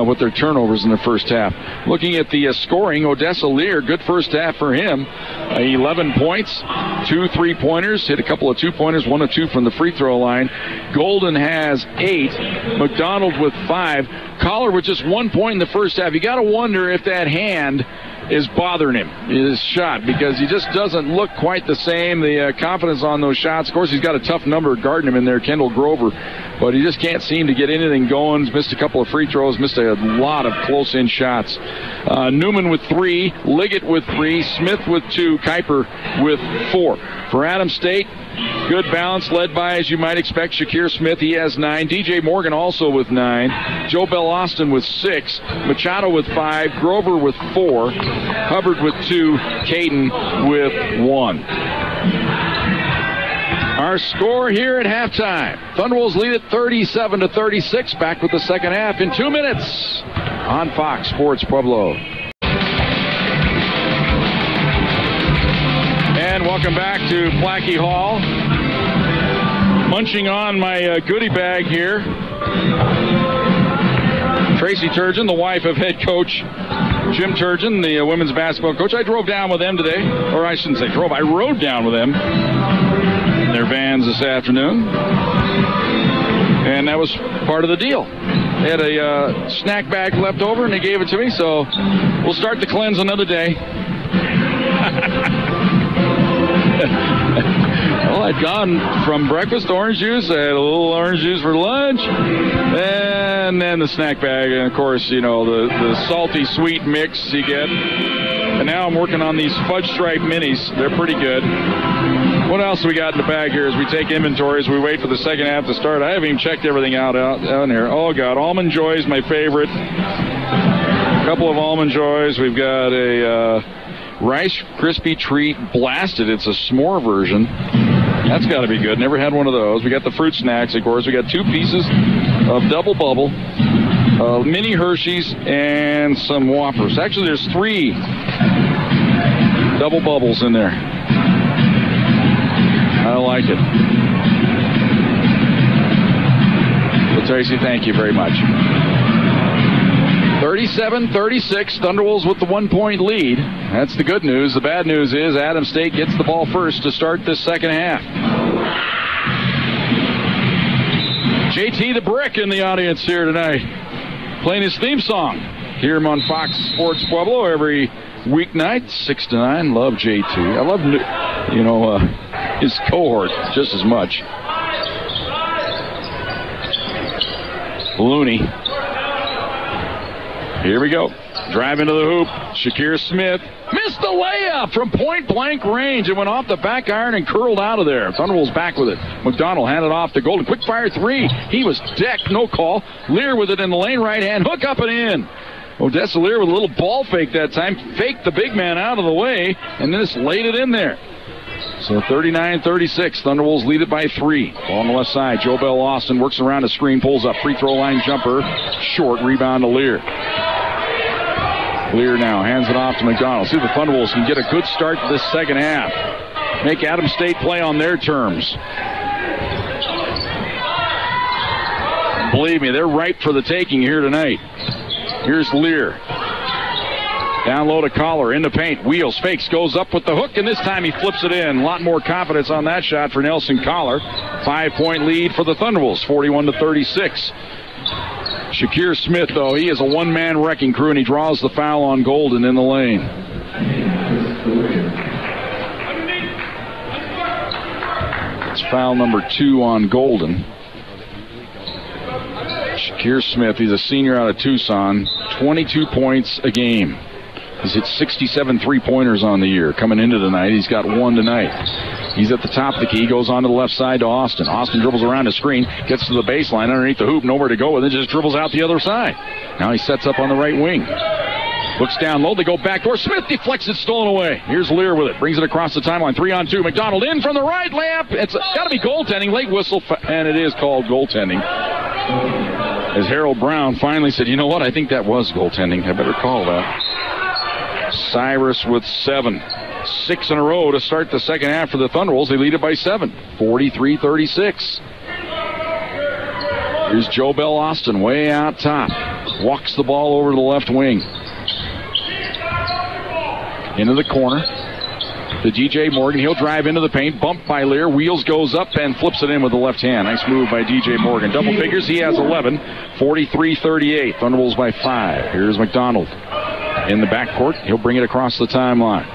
with their turnovers in the first half. Looking at the scoring, Odessa Lear, good first half for him. 11 points, 2 3-pointers, hit a couple of 2-pointers, 1 of 2 from the free throw line. Golden has 8, McDonald with 5, Collar with just 1 point in the first half. You got to wonder if that hand is bothering him, his shot, because he just doesn't look quite the same. The confidence on those shots. Of course, he's got a tough number guarding him in there, Kendall Grover, but he just can't seem to get anything going. He's missed a couple of free throws, missed a lot of close-in shots. Newman with 3, Liggett with 3, Smith with 2, Kuiper with 4. For Adams State, good balance led by, as you might expect, Shakir Smith. He has 9. DJ Morgan also with 9. Joe Bell Austin with 6. Machado with 5. Grover with 4. Hubbard with 2. Caden with 1. Our score here at halftime. Thunderbolts lead at 37-36. Back with the second half in 2 minutes on Fox Sports Pueblo. And welcome back to Plachy Hall. Munching on my goodie bag here. Tracy Turgeon, the wife of head coach Jim Turgeon, the women's basketball coach. I drove down with them today. Or I shouldn't say drove. I rode down with them in their vans this afternoon. And that was part of the deal. They had a snack bag left over, and they gave it to me. So we'll start the cleanse another day. Well, I'd gone from breakfast to orange juice. I had a little orange juice for lunch, and then the snack bag, and of course, you know, the salty sweet mix you get. And now I'm working on these fudge stripe minis. They're pretty good. What else we got in the bag here as we take inventory as we wait for the second half to start? I haven't even checked everything out in here. Oh God, Almond Joy is my favorite. A couple of Almond Joys. We've got a Rice Krispie Treat Blasted. It's a s'more version. That's got to be good. Never had one of those. We got the fruit snacks, of course. We got 2 pieces of Double Bubble, mini Hershey's, and some Whoppers. Actually, there's 3 Double Bubbles in there. I like it. Well, Tracy, thank you very much. 37-36, Thunderwolves with the 1-point lead. That's the good news. The bad news is Adams State gets the ball first to start this second half. JT the Brick in the audience here tonight, playing his theme song. Hear him on Fox Sports Pueblo every weeknight, 6 to 9. Love JT. I love, his cohort just as much. Looney. Here we go. Drive into the hoop. Shakir Smith missed the layup from point-blank range. It went off the back iron and curled out of there. Thunderbolts back with it. McDonald handed off to Golden. Quick fire 3. He was decked. No call. Lear with it in the lane. Right hand. Hook up and in. Odessa Lear with a little ball fake that time. Faked the big man out of the way and then just laid it in there. So 39-36. Thunderbolts lead it by 3. Ball on the left side. Joe Bell Austin works around a screen. Pulls up. Free throw line jumper. Short. Rebound to Lear. Lear now hands it off to McDonald. See if the Thunderbolts can get a good start to this second half. Make Adams State play on their terms. Believe me, they're ripe for the taking here tonight. Here's Lear. Down low to Collar, into paint, wheels, fakes, goes up with the hook, and this time he flips it in. A lot more confidence on that shot for Nelson Collar. 5-point lead for the Thunderbolts, 41-36. Shakir Smith, though, he is a one-man wrecking crew, and he draws the foul on Golden in the lane. It's foul number 2 on Golden. Shakir Smith, he's a senior out of Tucson, 22 points a game. He's hit 67 three-pointers on the year. Coming into tonight, he's got 1 tonight. He's at the top of the key, goes on to the left side to Austin. Austin dribbles around the screen, gets to the baseline, underneath the hoop, nowhere to go with it, just dribbles out the other side. Now he sets up on the right wing. Looks down low, they go backdoor. Smith deflects it, stolen away. Here's Lear with it, brings it across the timeline, 3-on-2. McDonald in from the right, layup. It's got to be goaltending, late whistle, and it is called goaltending. As Harold Brown finally said, you know what, I think that was goaltending. I better call that. Cyrus with 7. 6 in a row to start the second half for the Thunderwolves. They lead it by 7, 43-36. Here's Joe Bell Austin way out top. Walks the ball over to the left wing. Into the corner to DJ Morgan. He'll drive into the paint. Bumped by Lear. Wheels goes up and flips it in with the left hand. Nice move by DJ Morgan. Double figures. He has 11. 43-38. Thunderwolves by 5. Here's McDonald in the backcourt. He'll bring it across the timeline.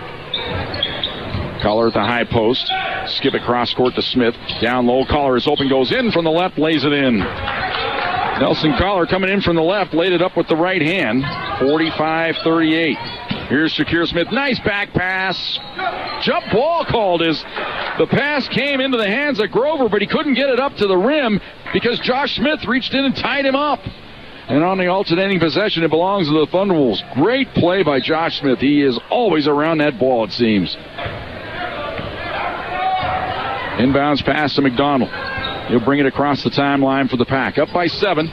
Collar at the high post. Skip it cross court to Smith. Down low. Collar is open. Goes in from the left. Lays it in. Nelson Collar coming in from the left. Laid it up with the right hand. 45-38. Here's Shakir Smith. Nice back pass. Jump ball called as the pass came into the hands of Grover, but he couldn't get it up to the rim because Josh Smith reached in and tied him up. And on the alternating possession, it belongs to the Thunderwolves. Great play by Josh Smith. He is always around that ball, it seems. Inbounds pass to McDonald. He'll bring it across the timeline for the Pack. Up by 7.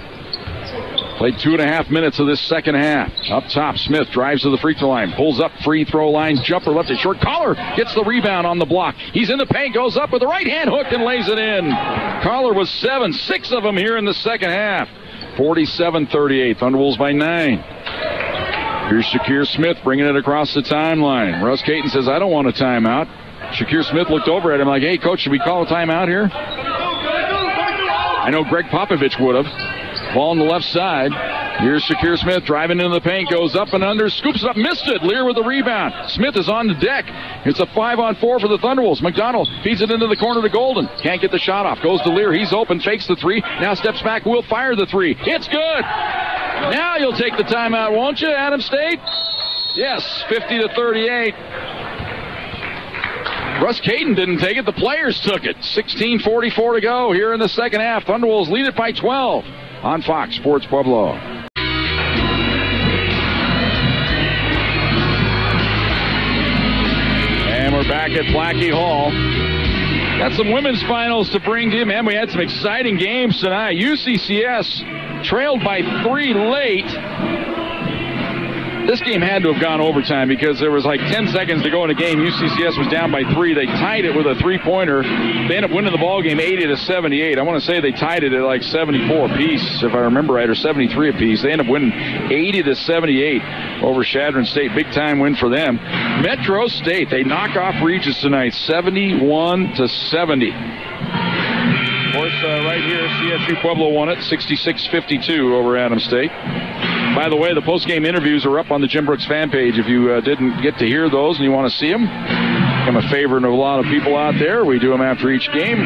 Played 2.5 minutes of this second half. Up top, Smith drives to the free throw line. Pulls up, free throw line, jumper left it short. Collar gets the rebound on the block. He's in the paint, goes up with the right hand hook and lays it in. Collar was 7, 6 of them here in the second half. 47-38, Thunderwolves by 9. Here's Shakir Smith bringing it across the timeline. Russ Caton says, I don't want a timeout. Shakir Smith looked over at him like, hey, coach, should we call a timeout here? I know Greg Popovich would have. Ball on the left side. Here's Shakir Smith driving into the paint, goes up and under, scoops it up, missed it. Lear with the rebound. Smith is on the deck. It's a 5-on-4 for the Thunderwolves. McDonald feeds it into the corner to Golden. Can't get the shot off. Goes to Lear. He's open, fakes the 3. Now steps back, will fire the 3. It's good. Now you'll take the timeout, won't you, Adam State? Yes, 50-38. Russ Caton didn't take it. The players took it. 16:44 to go here in the second half. Thunderwolves lead it by 12 on Fox Sports Pueblo. And we're back at Plachy Hall. Got some women's finals to bring to you, man. We had some exciting games tonight. UCCS trailed by 3 late. This game had to have gone overtime because there was like 10 seconds to go in the game. UCCS was down by 3. They tied it with a 3-pointer. They ended up winning the ball game 80-78. I want to say they tied it at like 74 apiece, if I remember right, or 73 apiece. They ended up winning 80-78 over Chadron State. Big time win for them. Metro State, they knock off Regis tonight, 71-70. Of course, right here, Csu-Pueblo won it, 66-52 over Adams State. By the way, the post-game interviews are up on the Jim Brooks fan page. If you didn't get to hear those and you want to see them, I'm a favorite of a lot of people out there. We do them after each game.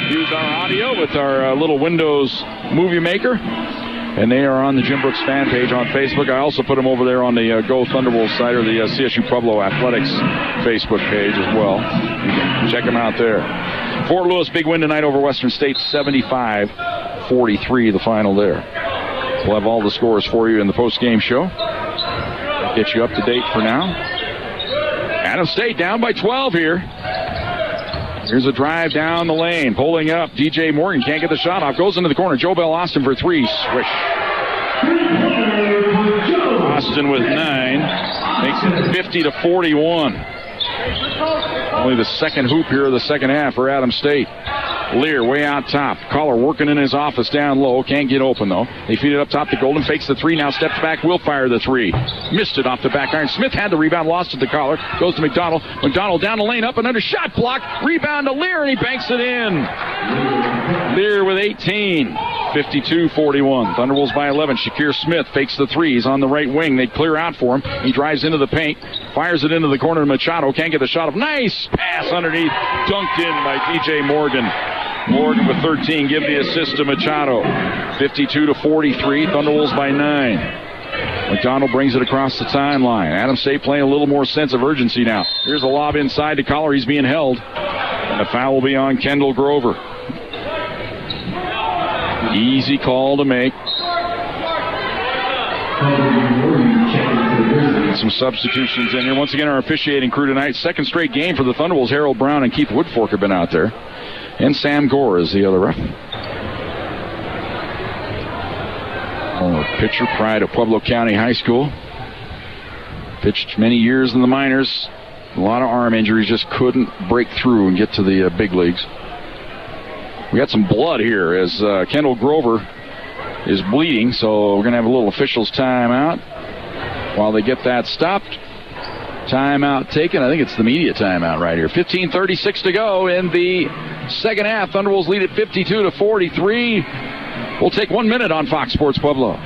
Use our audio with our little Windows movie maker. And they are on the Jim Brooks fan page on Facebook. I also put them over there on the Go Thunderwolves site or the Csu-Pueblo Athletics Facebook page as well. You can check them out there. Fort Lewis, big win tonight over Western State, 75-43, the final there. We'll have all the scores for you in the post-game show. Get you up to date for now. Adams State down by 12 here. Here's a drive down the lane. Pulling up. DJ Morgan can't get the shot off. Goes into the corner. Joe Bell Austin for 3. Swish. Austin with 9. Makes it 50-41. Only the second hoop here of the second half for Adams State. Lear way out top. Collar working in his office down low. Can't get open, though. They feed it up top to Golden. Fakes the 3. Now steps back. Will fire the 3. Missed it off the back iron. Smith had the rebound. Lost it to Collar. Goes to McDonald. McDonald down the lane. Up and under. Shot block. Rebound to Lear, and he banks it in. Lear with 18. 52-41. Thunderwolves by 11. Shakir Smith fakes the 3. He's on the right wing. They clear out for him. He drives into the paint. Fires it into the corner to Machado. Can't get the shot off. Nice pass underneath. Dunked in by DJ Morgan. Morgan with 13. Give the assist to Machado. 52-43. Thunderwolves by 9. McDonald brings it across the timeline. Adams State playing a little more sense of urgency now. Here's a lob inside to Collar. He's being held. And the foul will be on Kendall Grover. Easy call to make. Some substitutions in here. Once again, our officiating crew tonight. Second straight game for the Thunderwolves. Harold Brown and Keith Woodfork have been out there. And Sam Gore is the other ref. Former pitcher, pride of Pueblo County High School. Pitched many years in the minors. A lot of arm injuries, just couldn't break through and get to the big leagues. We got some blood here as Kendall Grover is bleeding, so we're going to have a little officials timeout while they get that stopped. Timeout taken. I think it's the media timeout right here. 15:36 to go in the second half. Thunderwolves lead at 52-43. We'll take 1 minute on Fox Sports Pueblo.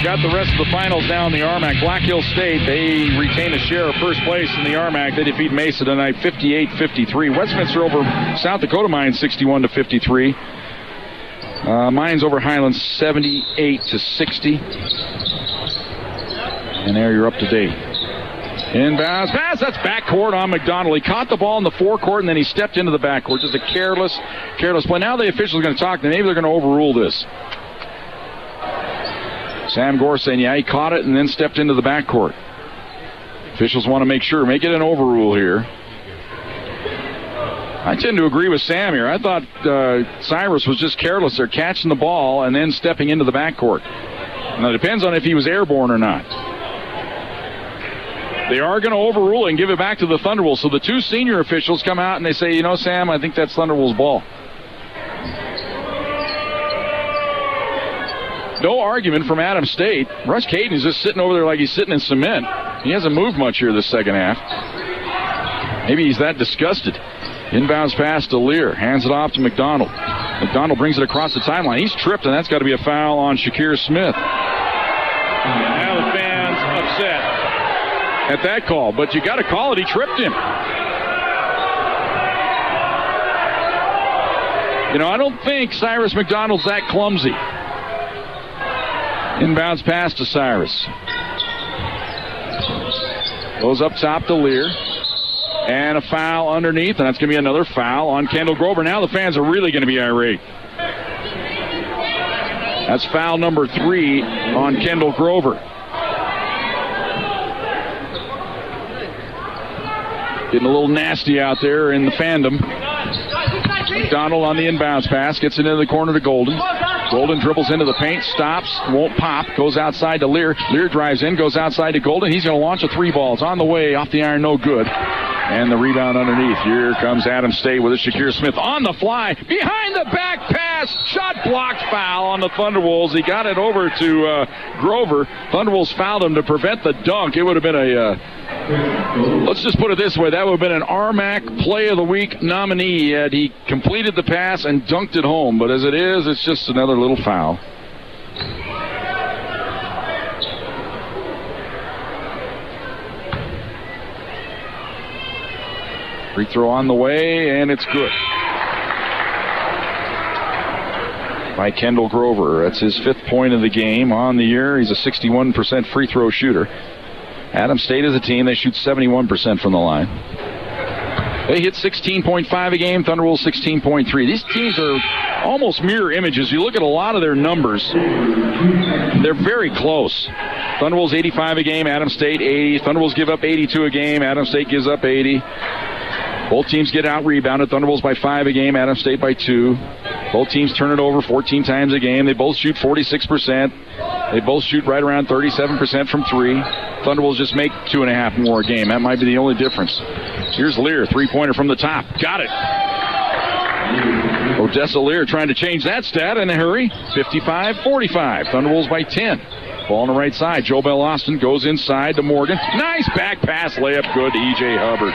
Got the rest of the finals now in the RMAC. Black Hill State, they retain a share of first place in the RMAC. They defeat Mesa tonight 58-53. Westminster over South Dakota Mines 61-53. Mines over Highlands 78-60. And there you're up to date. Inbounds pass. That's backcourt on McDonald. He caught the ball in the forecourt and then he stepped into the backcourt. Just a careless play. Now the officials are going to talk. Maybe they're going to overrule this. Sam Gore saying, yeah, he caught it and then stepped into the backcourt. Officials want to make sure. Make it an overrule here. I tend to agree with Sam here. I thought Cyrus was just careless there, catching the ball and then stepping into the backcourt. Now, it depends on if he was airborne or not. They are going to overrule it and give it back to the Thunderwolves. So the two senior officials come out and they say, you know, Sam, I think that's Thunderwolves' ball. No argument from Adam State. Russ Caden is just sitting over there like he's sitting in cement. He hasn't moved much here this second half. Maybe he's that disgusted. Inbounds pass to Lear. Hands it off to McDonald. McDonald brings it across the timeline. He's tripped, and that's got to be a foul on Shakir Smith. Now the fans upset at that call, but you got to call it. He tripped him. You know, I don't think Cyrus McDonald's that clumsy. Inbounds pass to Cyrus. Goes up top to Lear. And a foul underneath, and that's going to be another foul on Kendall Grover. Now the fans are really going to be irate. That's foul number 3 on Kendall Grover. Getting a little nasty out there in the fandom. McDonald on the inbounds pass, gets it into the corner to Golden. Golden dribbles into the paint, stops, won't pop, goes outside to Lear. Lear drives in, goes outside to Golden. He's going to launch a 3-ball. It's on the way, off the iron, no good. And the rebound underneath. Here comes Adam State with a Shakir Smith on the fly. Behind the back pass. Shot blocked, foul on the Thunderwolves. He got it over to Grover. Thunderwolves fouled him to prevent the dunk. It would have been a... let's just put it this way. That would have been an RMAC Play of the Week nominee had he completed the pass and dunked it home. But as it is, it's just another little foul. Free throw on the way, and it's good. By Kendall Grover. That's his 5th point of the game on the year. He's a 61% free throw shooter. Adam State is a team. They shoot 71% from the line. They hit 16.5 a game. Thunderwolves 16.3. These teams are almost mirror images. You look at a lot of their numbers, they're very close. Thunderwolves 85 a game. Adam State 80. Thunderwolves give up 82 a game. Adam State gives up 80. Both teams get out-rebounded. Thunderwolves by 5 a game. Adam State by 2. Both teams turn it over 14 times a game. They both shoot 46%. They both shoot right around 37% from 3. Thunderwolves just make 2.5 more a game. That might be the only difference. Here's Lear, 3-pointer from the top. Got it. Odessa Lear trying to change that stat in a hurry. 55-45. Thunderwolves by 10. Ball on the right side. Jobel Austin goes inside to Morgan. Nice back pass. Layup good to E.J. Hubbard.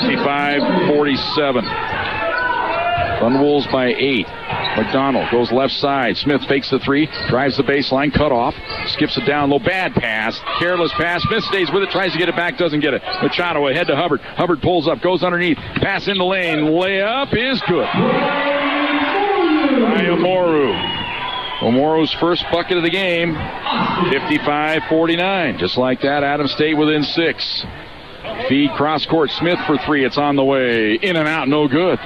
55-47. Thunderwolves by 8. McDonald goes left side. Smith fakes the 3. Drives the baseline. Cut off. Skips it down low. Bad pass. Careless pass. Smith stays with it. Tries to get it back. Doesn't get it. Machado ahead to Hubbard. Hubbard pulls up. Goes underneath. Pass in the lane. Layup is good. By Omoru. Omoru's first bucket of the game. 55-49. Just like that, Adam State within 6. Feed cross court. Smith for 3. It's on the way. In and out. No good.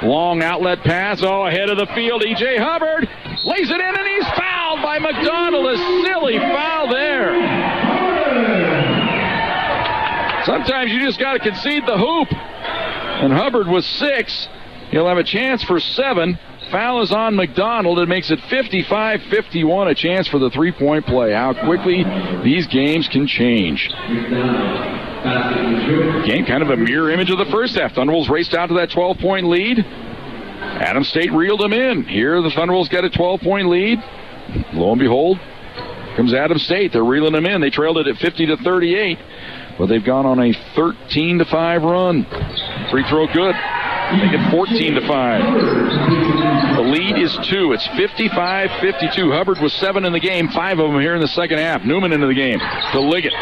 Long outlet pass. Oh, ahead of the field. E.J. Hubbard lays it in, and he's fouled by McDonald. A silly foul there. Sometimes you just got to concede the hoop. And Hubbard with 6. He'll have a chance for 7. foul is on McDonald. It makes it 55-51, a chance for the three-point play. How quickly these games can change. Game kind of a mirror image of the first half. Thunderwolves raced out to that 12-point lead. Adams State reeled them in. Here the Thunderwolves get a 12-point lead. Lo and behold, comes Adams State. They're reeling them in. They trailed it at 50-38. But they've gone on a 13-5 run. Free throw good. Make it 14-5. The lead is 2. It's 55-52. Hubbard was 7 in the game, 5 of them here in the second half. Newman into the game to Liggett.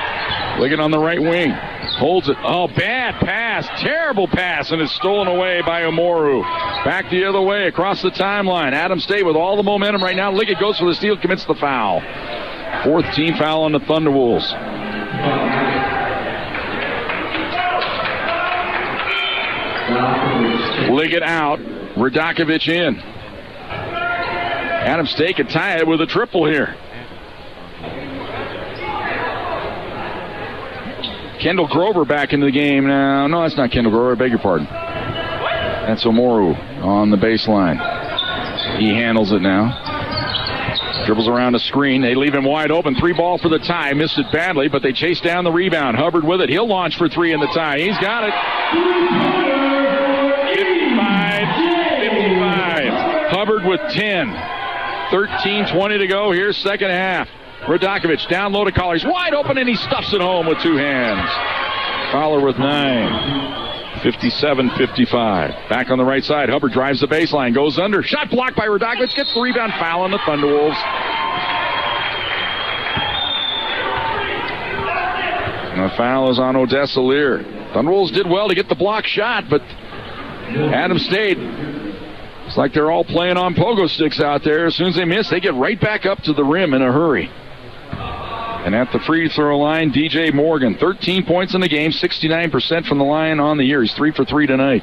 Liggett on the right wing. Holds it. Oh, bad pass. Terrible pass, and it's stolen away by Omoru. Back the other way across the timeline. Adams State with all the momentum right now. Liggett goes for the steal, commits the foul. 4th team foul on the Thunderwolves. Liggett out. Radakovich in. Adams State could tie it with a triple here. Kendall Grover back into the game now. No, that's not Kendall Grover. I beg your pardon. That's Omoru on the baseline. He handles it now. Dribbles around a screen. They leave him wide open. 3-ball for the tie. Missed it badly, but they chase down the rebound. Hubbard with it. He'll launch for 3 in the tie. He's got it. 55-55. Hubbard with 10. 13:20 to go. Here's second half. Radakovich down low to Collar. He's wide open, and he stuffs it home with 2 hands. Fowler with 9. 57-55. Back on the right side. Hubbard drives the baseline. Goes under. Shot blocked by Radakovich. Gets the rebound. Foul on the Thunderwolves. And the foul is on Odessa Lear. Thunderwolves did well to get the block shot, but Adams State, it's like they're all playing on pogo sticks out there. As soon as they miss, they get right back up to the rim in a hurry. And at the free throw line, DJ Morgan, 13 points in the game, 69% from the line on the year. He's 3 for 3 tonight.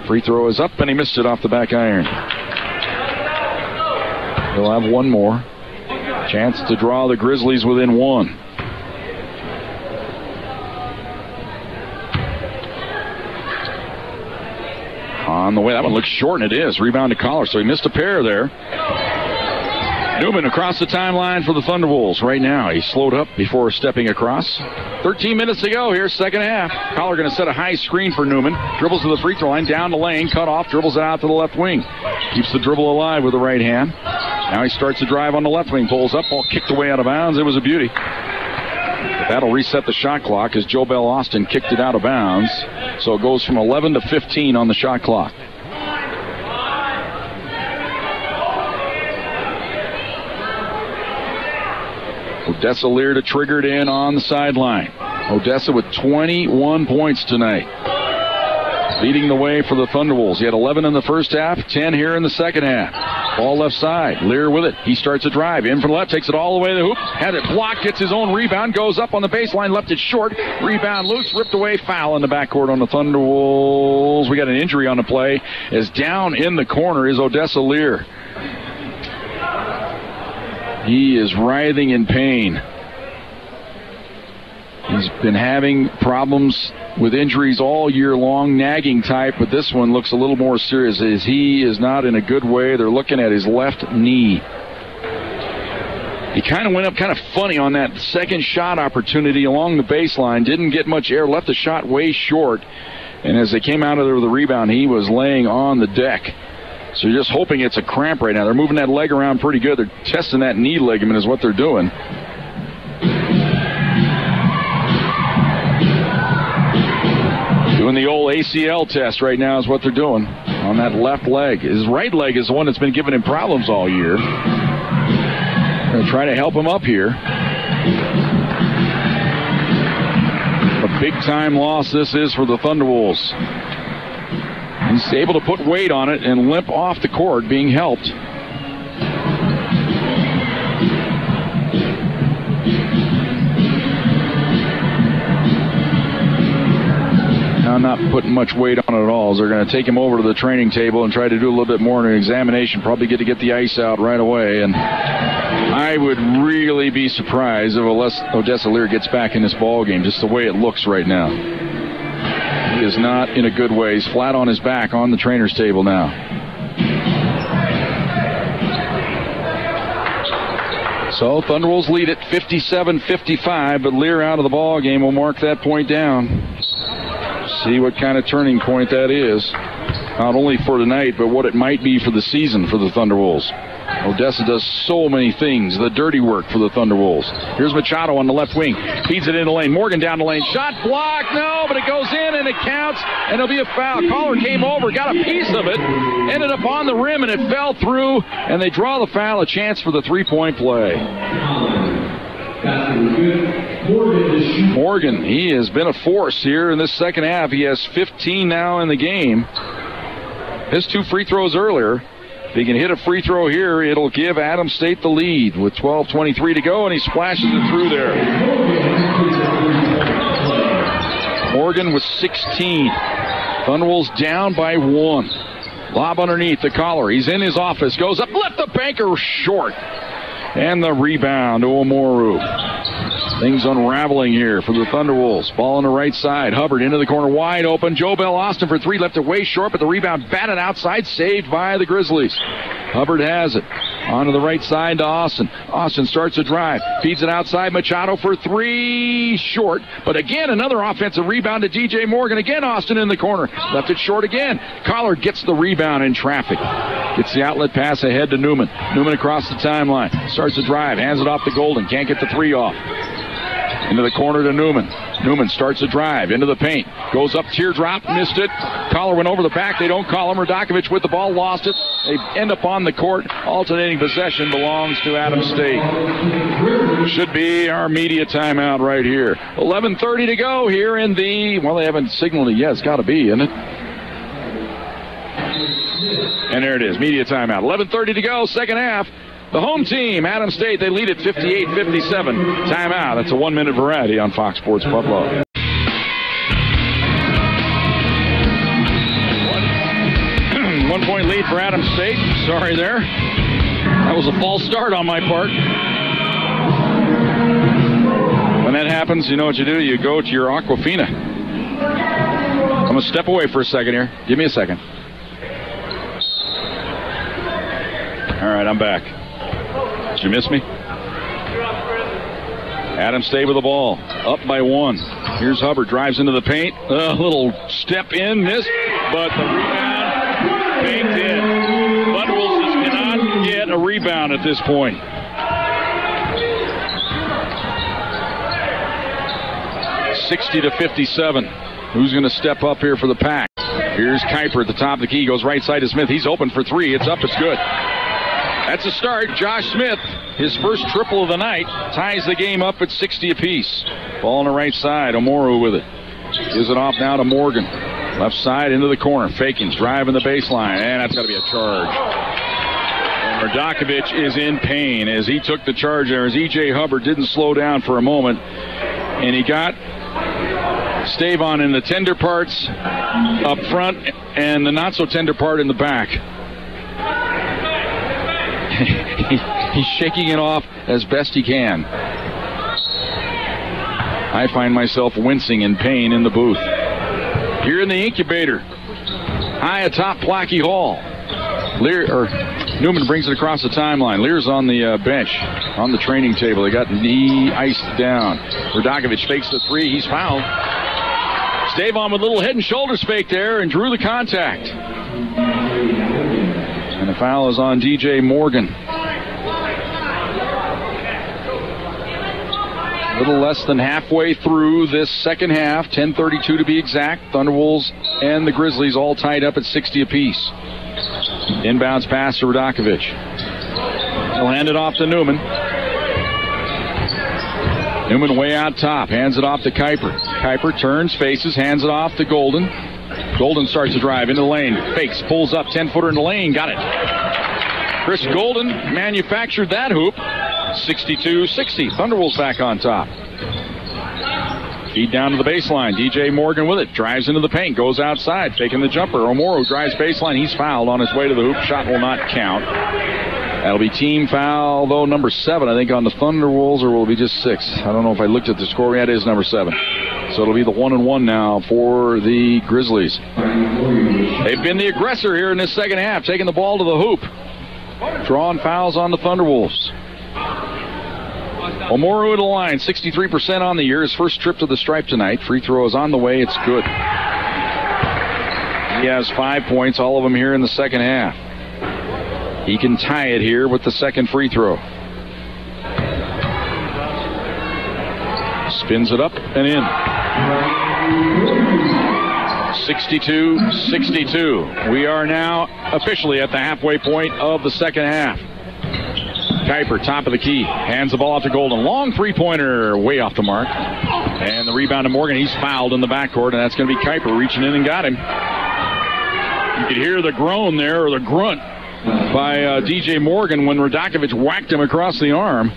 Free throw is up, and he missed it off the back iron. He'll have one more. Chance to draw the Grizzlies within 1. On the way, that one looks short, and it is. Rebound to Collar, so he missed a pair there. Newman across the timeline for the Thunderwolves right now. He slowed up before stepping across. 13 minutes to go here, second half. Collar going to set a high screen for Newman. Dribbles to the free throw line, down the lane, cut off, dribbles it out to the left wing. Keeps the dribble alive with the right hand. Now he starts to drive on the left wing, pulls up, ball kicked away out of bounds. It was a beauty. That'll reset the shot clock as Joe Bell Austin kicked it out of bounds. So it goes from 11 to 15 on the shot clock. Odessa Lear to trigger it in on the sideline. Odessa with 21 points tonight. Leading the way for the Thunderwolves. He had 11 in the first half, 10 here in the second half. Ball left side. Lear with it. He starts a drive. In from left, takes it all the way to the hoop. Had it blocked, gets his own rebound, goes up on the baseline, left it short. Rebound loose, ripped away, foul in the backcourt on the Thunderwolves. We got an injury on the play as down in the corner is Odessa Lear. He is writhing in pain. He's been having problems with injuries all year long, nagging type, but this one looks a little more serious as he is not in a good way. They're looking at his left knee. He kind of went up kind of funny on that second shot opportunity along the baseline. Didn't get much air, left the shot way short. And as they came out of there with the rebound, he was laying on the deck. So you're just hoping it's a cramp right now. They're moving that leg around pretty good. They're testing that knee ligament is what they're doing. Doing the old ACL test right now is what they're doing on that left leg. His right leg is the one that's been giving him problems all year. Going to try to help him up here. A big-time loss this is for the Thunderwolves. He's able to put weight on it and limp off the court, being helped. Now not putting much weight on it at all. So they're going to take him over to the training table and try to do a little bit more in an examination. Probably get the ice out right away. And I would really be surprised if Odessa Lear gets back in this ball game, just the way it looks right now. He is not in a good way. He's flat on his back on the trainer's table now. So Thunderwolves lead it 57-55, but Lear out of the ball game will mark that point down. See what kind of turning point that is. Not only for tonight, but what it might be for the season for the Thunderwolves. Odessa does so many things, the dirty work for the Thunderwolves. Here's Machado on the left wing. Feeds it in the lane. Morgan down the lane. Shot blocked. No, but it goes in and it counts, and it'll be a foul. Caller came over, got a piece of it, ended up on the rim, and it fell through, and they draw the foul, a chance for the three-point play. Morgan, he has been a force here in this second half. He has 15 now in the game. His 2 free throws earlier. If he can hit a free throw here, it'll give Adams State the lead with 12:23 to go, and he splashes it through there. Morgan with 16. Thunderwolves down by 1. Lob underneath the collar. He's in his office. Goes up, left the banker short. And the rebound to Omoru. Things unraveling here for the Thunderwolves. Ball on the right side. Hubbard into the corner, wide open. Joe Bell Austin for 3, left it way short, but the rebound batted outside, saved by the Grizzlies. Hubbard has it. Onto the right side to Austin. Austin starts a drive. Feeds it outside. Machado for 3, short. But again, another offensive rebound to DJ Morgan. Again, Austin in the corner. Left it short again. Collar gets the rebound in traffic. Gets the outlet pass ahead to Newman. Newman across the timeline. Starts a drive. Hands it off to Golden. Can't get the 3 off. Into the corner to Newman. Newman starts a drive into the paint. Goes up, teardrop, missed it. Collar went over the back. They don't call him. Radakovic with the ball, lost it. They end up on the court. Alternating possession belongs to Adams State. Should be our media timeout right here. 11:30 to go here in the... Well, they haven't signaled it yet. It's got to be, isn't it? And there it is. Media timeout. 11:30 to go. Second half. The home team, Adams State, they lead at 58-57. Timeout. That's a 1-minute variety on Fox Sports Pueblo. 1 point lead for Adams State. Sorry there. That was a false start on my part. When that happens, you know what you do? You go to your Aquafina. I'm going to step away for a second here. Give me a second. All right, I'm back. Did you miss me? Adams State with the ball. Up by 1. Here's Hubbard. Drives into the paint. A little step in. Missed. But the rebound banked in. Thunderwolves just cannot get a rebound at this point. $60-57. Who's going to step up here for the Pack? Here's Kuiper at the top of the key. Goes right side to Smith. He's open for 3. It's up. It's good. That's a start. Josh Smith, his first triple of the night, ties the game up at 60 apiece. Ball on the right side. Omoru with it. Gives it off now to Morgan. Left side into the corner. Fakins driving the baseline. And that's got to be a charge. And Radakovic is in pain as he took the charge there, as E.J. Hubbard didn't slow down for a moment. And he got Stavon in the tender parts up front and the not so tender part in the back. He's shaking it off as best he can. I find myself wincing in pain in the booth. Here in the incubator, high atop Plachy Hall. Newman brings it across the timeline. Lear's on the bench, on the training table. They got knee iced down. Radakovic fakes the 3. He's fouled. Stavon with a little head and shoulders fake there and drew the contact. And the foul is on DJ Morgan. A little less than halfway through this second half, 10:32 to be exact. Thunderwolves and the Grizzlies all tied up at 60 apiece. Inbounds pass to Radakovic. He'll hand it off to Newman. Newman way out top, hands it off to Kuiper. Kuiper turns, faces, hands it off to Golden. Golden starts to drive into the lane, fakes, pulls up, 10-footer in the lane, got it. Chris Golden manufactured that hoop. 62-60. Thunderwolves back on top. Feed down to the baseline. DJ Morgan with it. Drives into the paint. Goes outside. Taking the jumper. Omoru drives baseline. He's fouled on his way to the hoop. Shot will not count. That'll be team foul, though, number 7, I think, on the Thunderwolves, or will it be just 6? I don't know if I looked at the score. Yeah, it is number 7. So it'll be the 1-and-1 now for the Grizzlies. They've been the aggressor here in this second half, taking the ball to the hoop. Drawing fouls on the Thunderwolves. Omoru at the line, 63% on the year. His first trip to the stripe tonight. Free throw is on the way. It's good. He has 5 points, all of them here in the second half. He can tie it here with the second free throw. Spins it up and in. 62-62. We are now officially at the halfway point of the second half. Kuiper, top of the key, hands the ball out to Golden. Long three-pointer, way off the mark. And the rebound to Morgan. He's fouled in the backcourt, and that's going to be Kuiper reaching in and got him. You could hear the groan there, or the grunt, by DJ Morgan when Radakovic whacked him across the arm.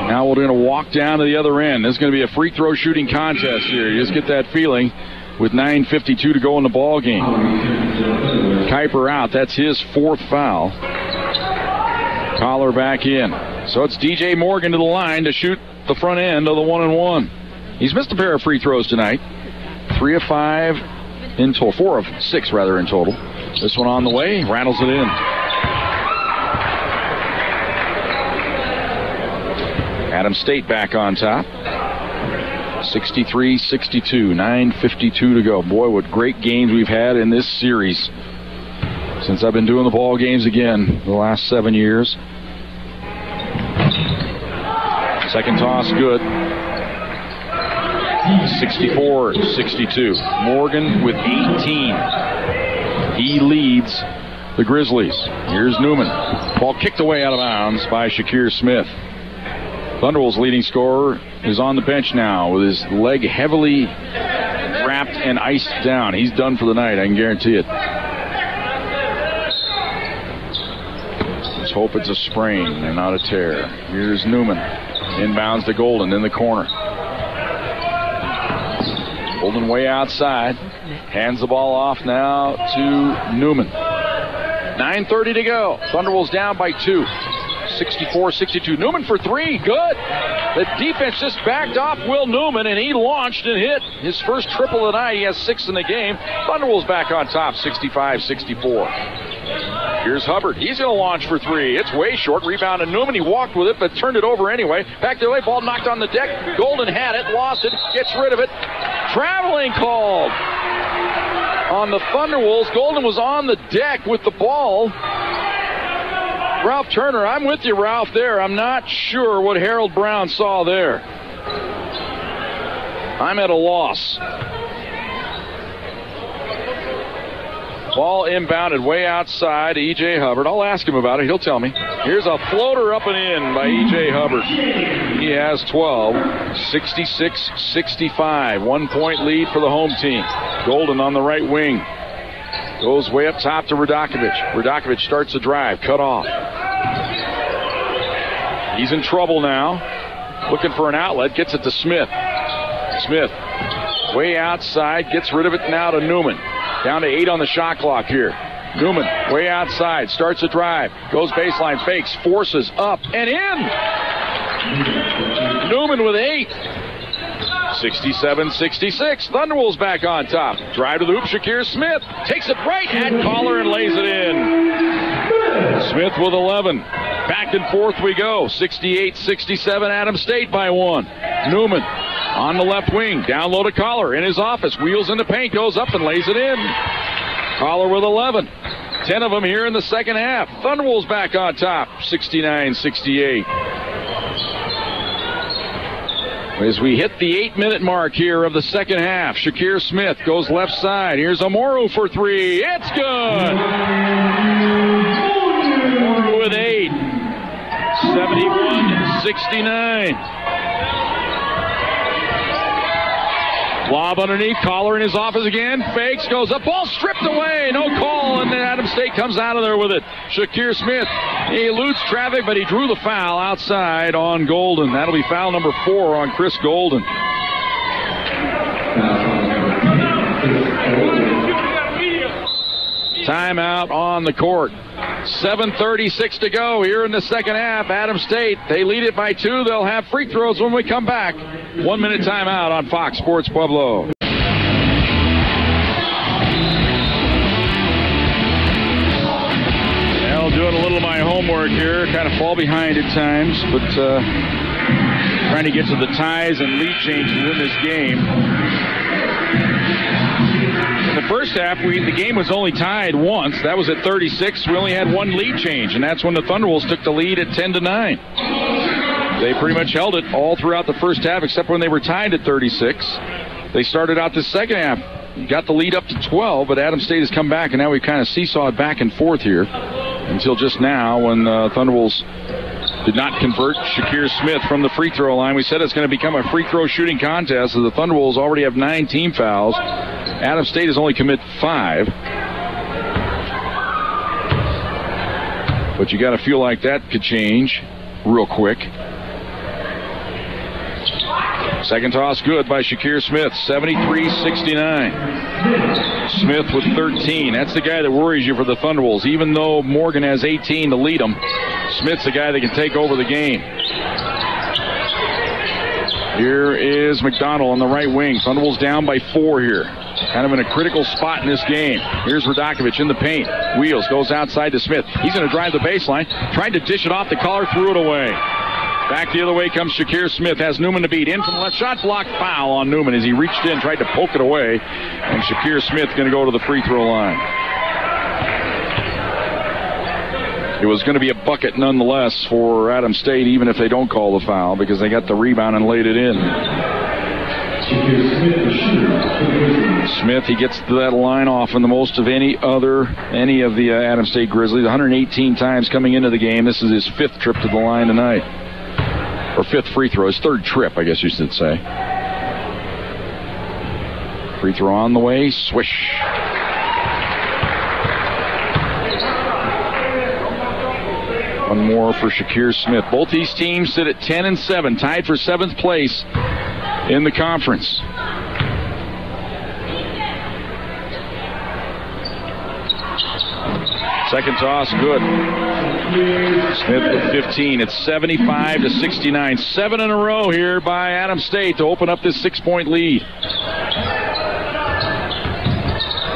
Now we're going to walk down to the other end. This is going to be a free throw shooting contest here. You just get that feeling with 9:52 to go in the ball game. Kuiper out. That's his fourth foul. Collar back in. So it's DJ Morgan to the line to shoot the front end of the 1-and-1. He's missed a pair of free throws tonight. 3 of 5 in total. 4 of 6 rather in total. This one on the way. Rattles it in. Adams State back on top. 63-62. 9:52 to go. Boy, what great games we've had in this series since I've been doing the ball games again the last 7 years. Second toss, good. 64-62. Morgan with 18. He leads the Grizzlies. Here's Newman. Ball kicked away out of bounds by Shakir Smith. Thunderbolts' leading scorer is on the bench now with his leg heavily wrapped and iced down. He's done for the night, I can guarantee it. Let's hope it's a sprain and not a tear. Here's Newman. Inbounds to Golden in the corner. Golden way outside. Hands the ball off now to Newman. 9:30 to go. Thunderbolts down by 2. 64-62. Newman for 3. Good. The defense just backed off Will Newman, and he launched and hit his first triple of the night. He has 6 in the game. Thunderbolts back on top, 65-64. Here's Hubbard. He's going to launch for 3. It's way short. Rebound to Newman. He walked with it, but turned it over anyway. Back the way. Ball knocked on the deck. Golden had it, lost it, gets rid of it. Traveling called on the Thunderwolves. Golden was on the deck with the ball. Ralph Turner, I'm with you, Ralph, there. I'm not sure what Harold Brown saw there. I'm at a loss. Ball inbounded way outside to E.J. Hubbard. I'll ask him about it. He'll tell me. Here's a floater up and in by E.J. Hubbard. He has 12. 66-65. 1 point lead for the home team. Golden on the right wing. Goes way up top to Radakovic. Radakovic starts the drive. Cut off. He's in trouble now. Looking for an outlet. Gets it to Smith. Smith way outside. Gets rid of it now to Newman. Down to 8 on the shot clock here. Newman way outside. Starts a drive. Goes baseline. Fakes. Forces up and in. Newman with 8. 67-66. Thunderwolves back on top. Drive to the hoop. Shakir Smith takes it right at collar and lays it in. Smith with 11. Back and forth we go. 68-67. Adams State by 1. Newman on the left wing. Down low to Collar in his office. Wheels in the paint. Goes up and lays it in. Collar with 11. 10 of them here in the second half. Thunderwolves back on top. 69-68. As we hit the 8-minute mark here of the second half, Shakir Smith goes left side. Here's Omoru for 3. It's good. Omoru with 8. 71-69. Lob underneath. Collar in his office again. Fakes. Goes up. Ball stripped away. No call. And then Adams State comes out of there with it. Shakir Smith. He eludes traffic, but he drew the foul outside on Golden. That'll be foul number 4 on Chris Golden. Timeout on the court. 7:36 to go here in the second half. Adams State, they lead it by 2. They'll have free throws when we come back. 1 minute timeout on Fox Sports Pueblo. Well, doing a little of my homework here. Kind of fall behind at times, but trying to get to the ties and lead changes in this game. In the first half, the game was only tied once. That was at 36. We only had one lead change, and that's when the Thunderwolves took the lead at 10-9. They pretty much held it all throughout the first half, except when they were tied at 36. They started out the second half, got the lead up to 12, but Adams State has come back, and now we've kind of seesawed back and forth here until just now when Thunderwolves did not convert Shakir Smith from the free throw line. We said it's going to become a free throw shooting contest, as the Thunderwolves already have 9 team fouls. Adams State has only committed 5. But you got to feel like that could change real quick. Second toss good by Shakir Smith, 73-69. Smith with 13. That's the guy that worries you for the Thunderwolves. Even though Morgan has 18 to lead them, Smith's the guy that can take over the game. Here is McDonald on the right wing. Thunderwolves down by 4 here. Kind of in a critical spot in this game. Here's Radakovich in the paint. Wheels, goes outside to Smith. He's going to drive the baseline. Tried to dish it off the collar, threw it away. Back the other way comes Shakir Smith. Has Newman to beat. In from the left. Shot block, foul on Newman as he reached in, tried to poke it away. And Shakir Smith going to go to the free throw line. It was going to be a bucket nonetheless for Adams State, even if they don't call the foul, because they got the rebound and laid it in. Smith, he gets to that line often, the most of any of the Adams State Grizzlies. 118 times coming into the game. This is his 5th trip to the line tonight. Or 5th free throw, his 3rd trip, I guess you should say. Free throw on the way, swish. One more for Shakir Smith. Both these teams sit at 10-7, tied for 7th place in the conference. Second toss, good. Smith with 15. It's 75-69. 7 in a row here by Adams State to open up this 6-point lead.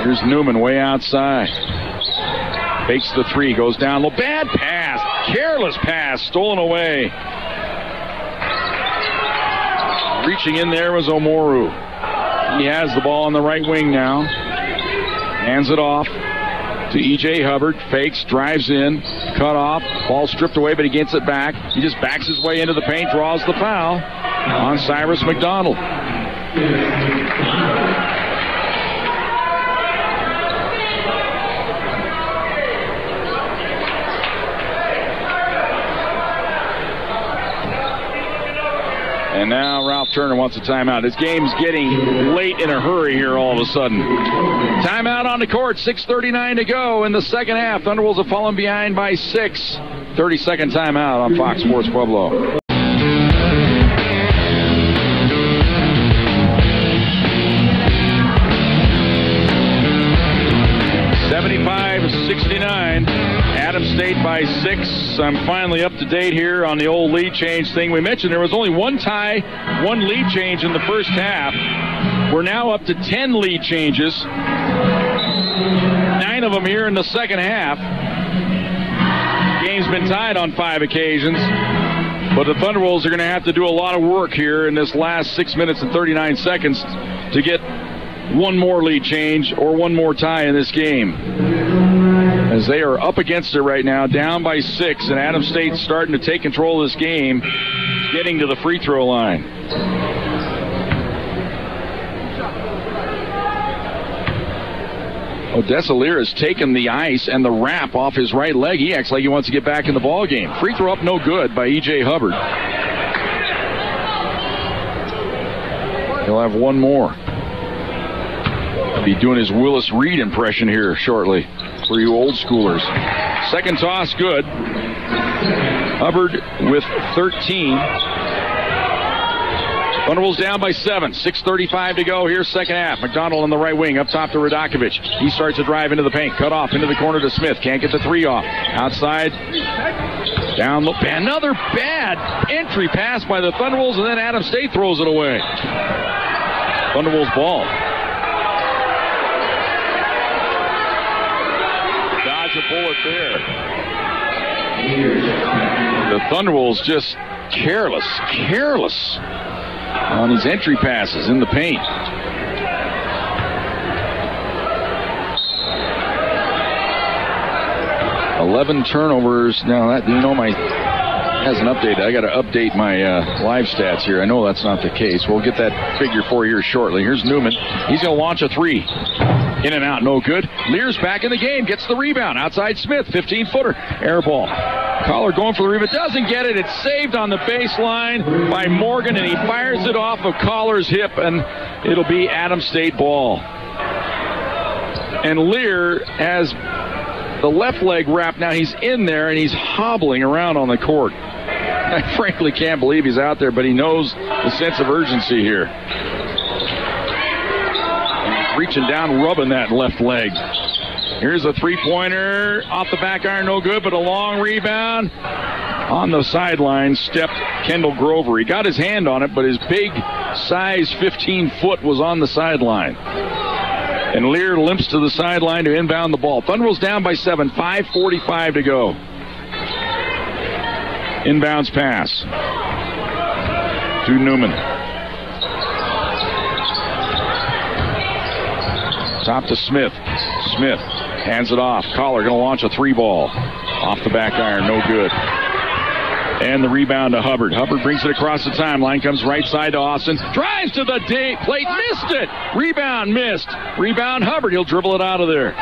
Here's Newman way outside. Fakes the 3, goes down low. Bad pass. Careless pass. Stolen away. Reaching in there was Omoru. He has the ball on the right wing now. Hands it off to E.J. Hubbard. Fakes, drives in, cut off. Ball stripped away, but he gets it back. He just backs his way into the paint, draws the foul on Cyrus McDonald. And now Ralph Turner wants a timeout. This game's getting late in a hurry here all of a sudden. Timeout on the court. 6:39 to go in the second half. Thunderwolves have fallen behind by 6. 30-second timeout on Fox Sports Pueblo. 75-69. Adams State by 6. I'm finally up to date here on the old lead change thing. We mentioned there was only one tie, one lead change in the first half. We're now up to 10 lead changes. 9 of them here in the second half. The game's been tied on 5 occasions. But the Thunderwolves are going to have to do a lot of work here in this last 6 minutes and 39 seconds to get one more lead change or one more tie in this game, as they are up against it right now, down by 6, and Adams State's starting to take control of this game, getting to the free throw line. Odessa Lear has taken the ice and the wrap off his right leg. He acts like he wants to get back in the ball game. Free throw up, no good by E.J. Hubbard. He'll have one more. Be doing his Willis Reed impression here shortly for you old schoolers. Second toss, good. Hubbard with 13. Thunderwolves down by 7. 6:35 to go. Here's second half. McDonald on the right wing, up top to Radakovich. He starts to drive into the paint. Cut off into the corner to Smith. Can't get the 3 off. Outside. Down low. Another bad entry pass by the Thunderwolves, and then Adams State throws it away. Thunderwolves ball. Dodge a bullet there. The Thunderwolves just careless on his entry passes in the paint. $11 turnovers. Now that hasn't updated. I got to update my live stats here. I know that's not the case. We'll get that figure for you here shortly. Here's Newman. He's going to launch a three. In and out, no good. Lear's back in the game. Gets the rebound. Outside Smith, 15-footer. Air ball. Collar going for the rebound. Doesn't get it. It's saved on the baseline by Morgan, and he fires it off of Collar's hip, and it'll be Adams State ball. And Lear has the left leg wrapped. Now he's in there, and he's hobbling around on the court. I frankly can't believe he's out there, but he knows the sense of urgency here. He's reaching down, rubbing that left leg. Here's a three-pointer off the back iron, no good, but a long rebound. On the sideline stepped Kendall Grover. He got his hand on it, but his big size 15-foot was on the sideline. And Lear limps to the sideline to inbound the ball. Thunderwolves down by 7, 5:45 to go. Inbounds pass to Newman. Top to Smith. Smith hands it off. Collar going to launch a three ball. Off the back iron, no good. And the rebound to Hubbard. Hubbard brings it across the timeline, comes right side to Austin. Drives to the plate, missed it. Rebound missed. Rebound Hubbard. He'll dribble it out of there.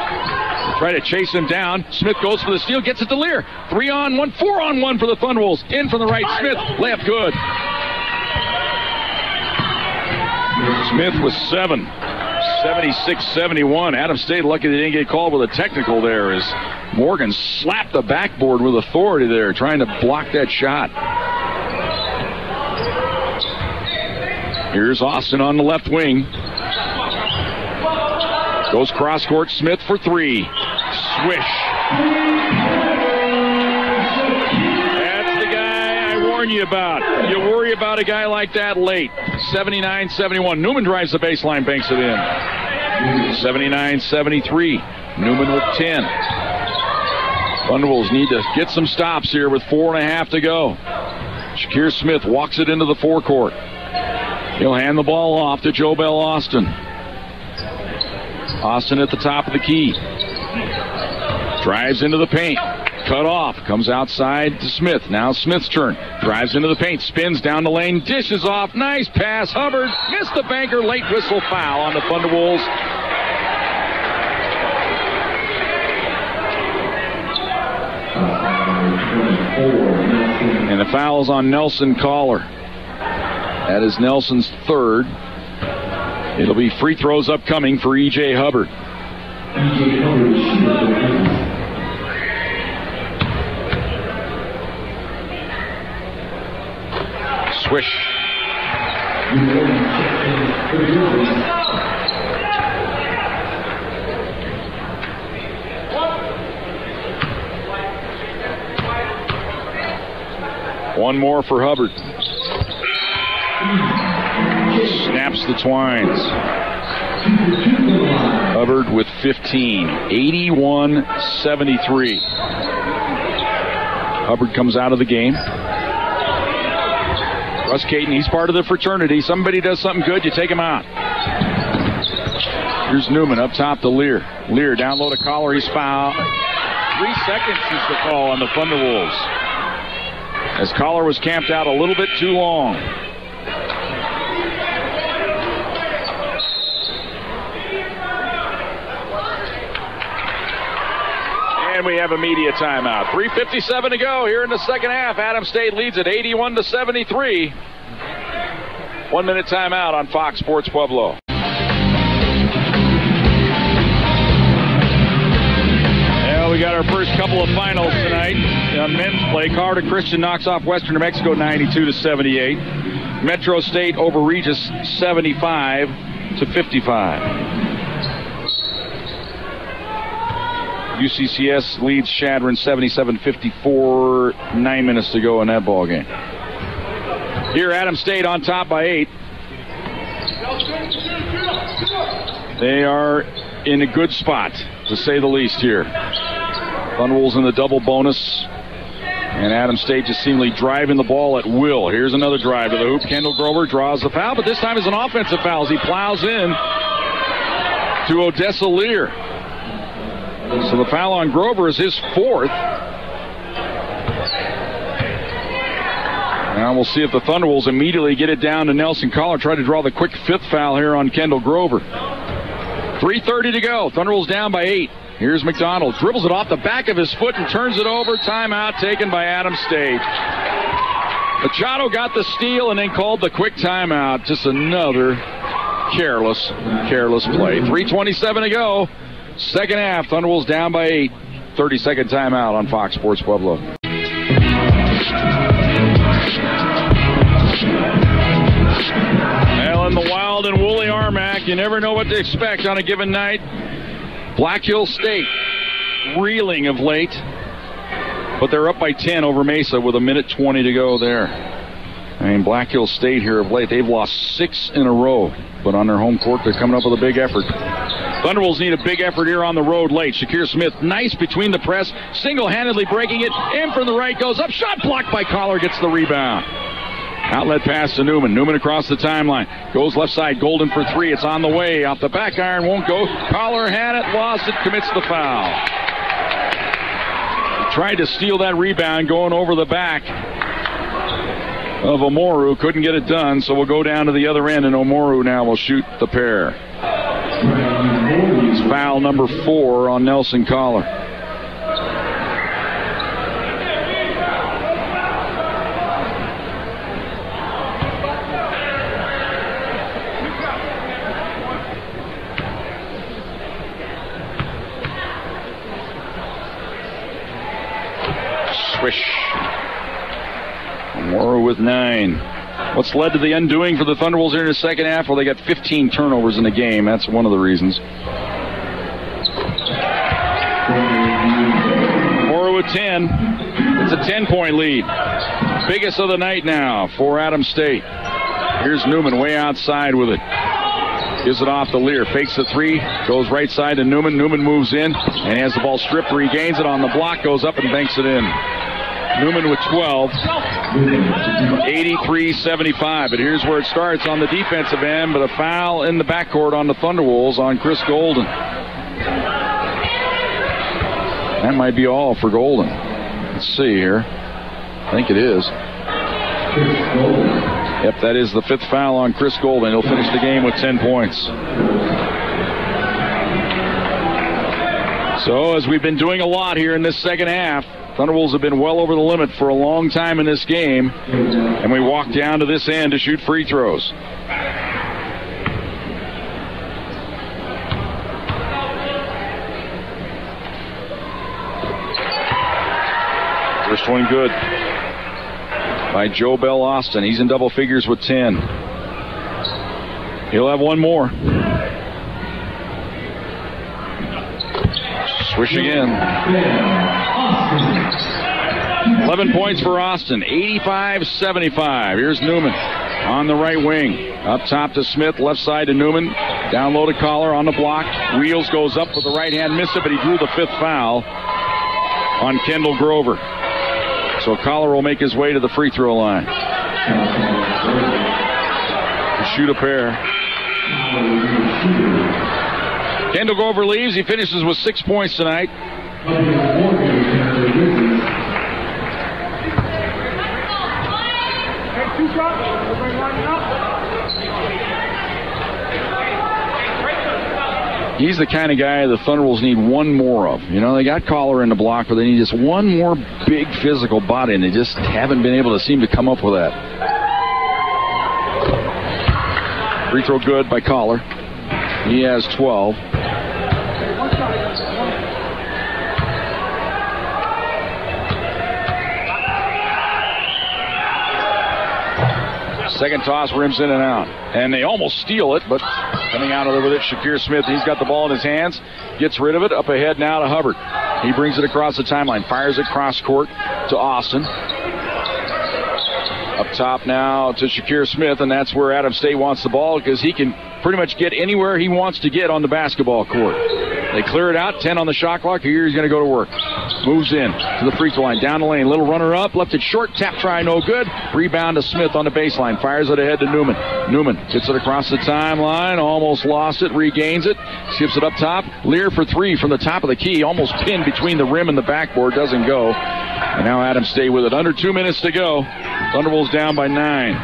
Try to chase him down. Smith goes for the steal, gets it to Lear. 3-on-1, 4-on-1 for the Thunderwolves. In from the right, Smith. Layup good. Smith with 7. 76-71. Adams State lucky they didn't get called with a technical there as Morgan slapped the backboard with authority there, trying to block that shot. Here's Austin on the left wing. Goes cross court, Smith for three. Swish. That's the guy I warn you about. You worry about a guy like that late. 79-71. Newman drives the baseline, banks it in. 79-73. Newman with 10. Thunderwolves need to get some stops here with 4.5 to go. Shakir Smith walks it into the forecourt. He'll hand the ball off to Jobel Austin. Austin at the top of the key. Drives into the paint. Cut off. Comes outside to Smith. Now Smith's turn. Drives into the paint. Spins down the lane. Dishes off. Nice pass. Hubbard missed the banker. Late whistle foul on the Thunderwolves. And the foul is on Nelson Collar. That is Nelson's third. It'll be free throws upcoming for E.J. Hubbard. Swish. One more for Hubbard. Snaps the twines. Hubbard with 15. 81-73. Hubbard comes out of the game. Russ Caton, he's part of the fraternity. Somebody does something good, you take him out. Here's Newman up top to Lear. Lear down low to Collar, he's fouled. 3 seconds is the call on the Thunderwolves, as Collar was camped out a little bit too long. And we have a media timeout. 3:57 to go here in the second half. Adams State leads at 81-73. 1 minute timeout on Fox Sports Pueblo. Well, we got our first couple of finals tonight. On men's play, Colorado Christian knocks off Western New Mexico 92-78. Metro State over Regis 75-55. UCCS leads Shadron 77-54. 9 minutes to go in that ball game. Here, Adams State on top by 8. They are in a good spot, to say the least here. Thunderwolves in the double bonus. And Adam State just seemingly driving the ball at will. Here's another drive to the hoop. Kendall Grover draws the foul, but this time it's an offensive foul as he plows in to Odessa Lear. So the foul on Grover is his fourth. Now we'll see if the Thunderwolves immediately get it down to Nelson Collar. Try to draw the quick fifth foul here on Kendall Grover. 3:30 to go. Thunderwolves down by 8. Here's McDonald. Dribbles it off the back of his foot and turns it over. Timeout taken by Adam State. Machado got the steal and then called the quick timeout. Just another careless play. 3:27 to go. Second half. Thunderwolves down by 8. 30-second timeout on Fox Sports Pueblo. Well, in the wild and woolly Armac, you never know what to expect on a given night. Black Hill State reeling of late, but they're up by 10 over Mesa with 1:20 to go there. I mean, Black Hill State here of late, they've lost 6 in a row, but on their home court, they're coming up with a big effort. Thunderwolves need a big effort here on the road late. Shakir Smith, nice between the press, single-handedly breaking it. In from the right, goes up, shot blocked by Collar, gets the rebound. Outlet pass to Newman. Newman across the timeline. Goes left side. Golden for 3. It's on the way. Off the back iron. Won't go. Collar had it. Lost it. Commits the foul. Tried to steal that rebound going over the back of Omoru. Couldn't get it done. So we'll go down to the other end. And Omoru now will shoot the pair. It's foul number 4 on Nelson Collar. Swish. Mora with 9. What's led to the undoing for the Thunderwolves here in the second half? Well, they got 15 turnovers in the game. That's one of the reasons. Mora with 10. It's a 10-point lead. Biggest of the night now for Adam State. Here's Newman way outside with it. Gives it off to Lear. Fakes the 3. Goes right side to Newman. Newman moves in and has the ball stripped. Regains it on the block. Goes up and banks it in. Newman with 12. 83-75. But here's where it starts on the defensive end. But a foul in the backcourt on the Thunderwolves on Chris Golden. That might be all for Golden. Let's see here. I think it is. Yep, that is the 5th foul on Chris Golden. He'll finish the game with 10 points. So, as we've been doing a lot here in this second half, Thunderwolves have been well over the limit for a long time in this game, and we walk down to this end to shoot free throws. First one good by Joe Bell Austin. He's in double figures with 10. He'll have one more. Swish again. 11 points for Austin. 85-75. Here's Newman on the right wing. Up top to Smith. Left side to Newman. Down low to Collar on the block. Wheels goes up with the right hand. Missed it, but he drew the 5th foul on Kendall Grover. So Collar will make his way to the free throw line. Shoot a pair. Kendall Grover leaves. He finishes with 6 points tonight. He's the kind of guy the Thunderwolves need one more of. You know, they got Collar in the block, but they need just one more big physical body, and they just haven't been able to seem to come up with that. Free throw good by Collar. He has 12. Second toss rims in and out. And they almost steal it, but coming out of there with it, Shakir Smith. He's got the ball in his hands. Gets rid of it. Up ahead now to Hubbard. He brings it across the timeline. Fires it cross court to Austin. Up top now to Shakir Smith, and that's where Adam State wants the ball because he can pretty much get anywhere he wants to get on the basketball court. They clear it out. 10 on the shot clock. Here he's going to go to work. Moves in to the free throw line. Down the lane. Little runner up. Left it short. Tap try. No good. Rebound to Smith on the baseline. Fires it ahead to Newman. Newman gets it across the timeline. Almost lost it. Regains it. Skips it up top. Lear for three from the top of the key. Almost pinned between the rim and the backboard. Doesn't go. And now Adams State with it. Under 2 minutes to go. Thunderbolts down by 9.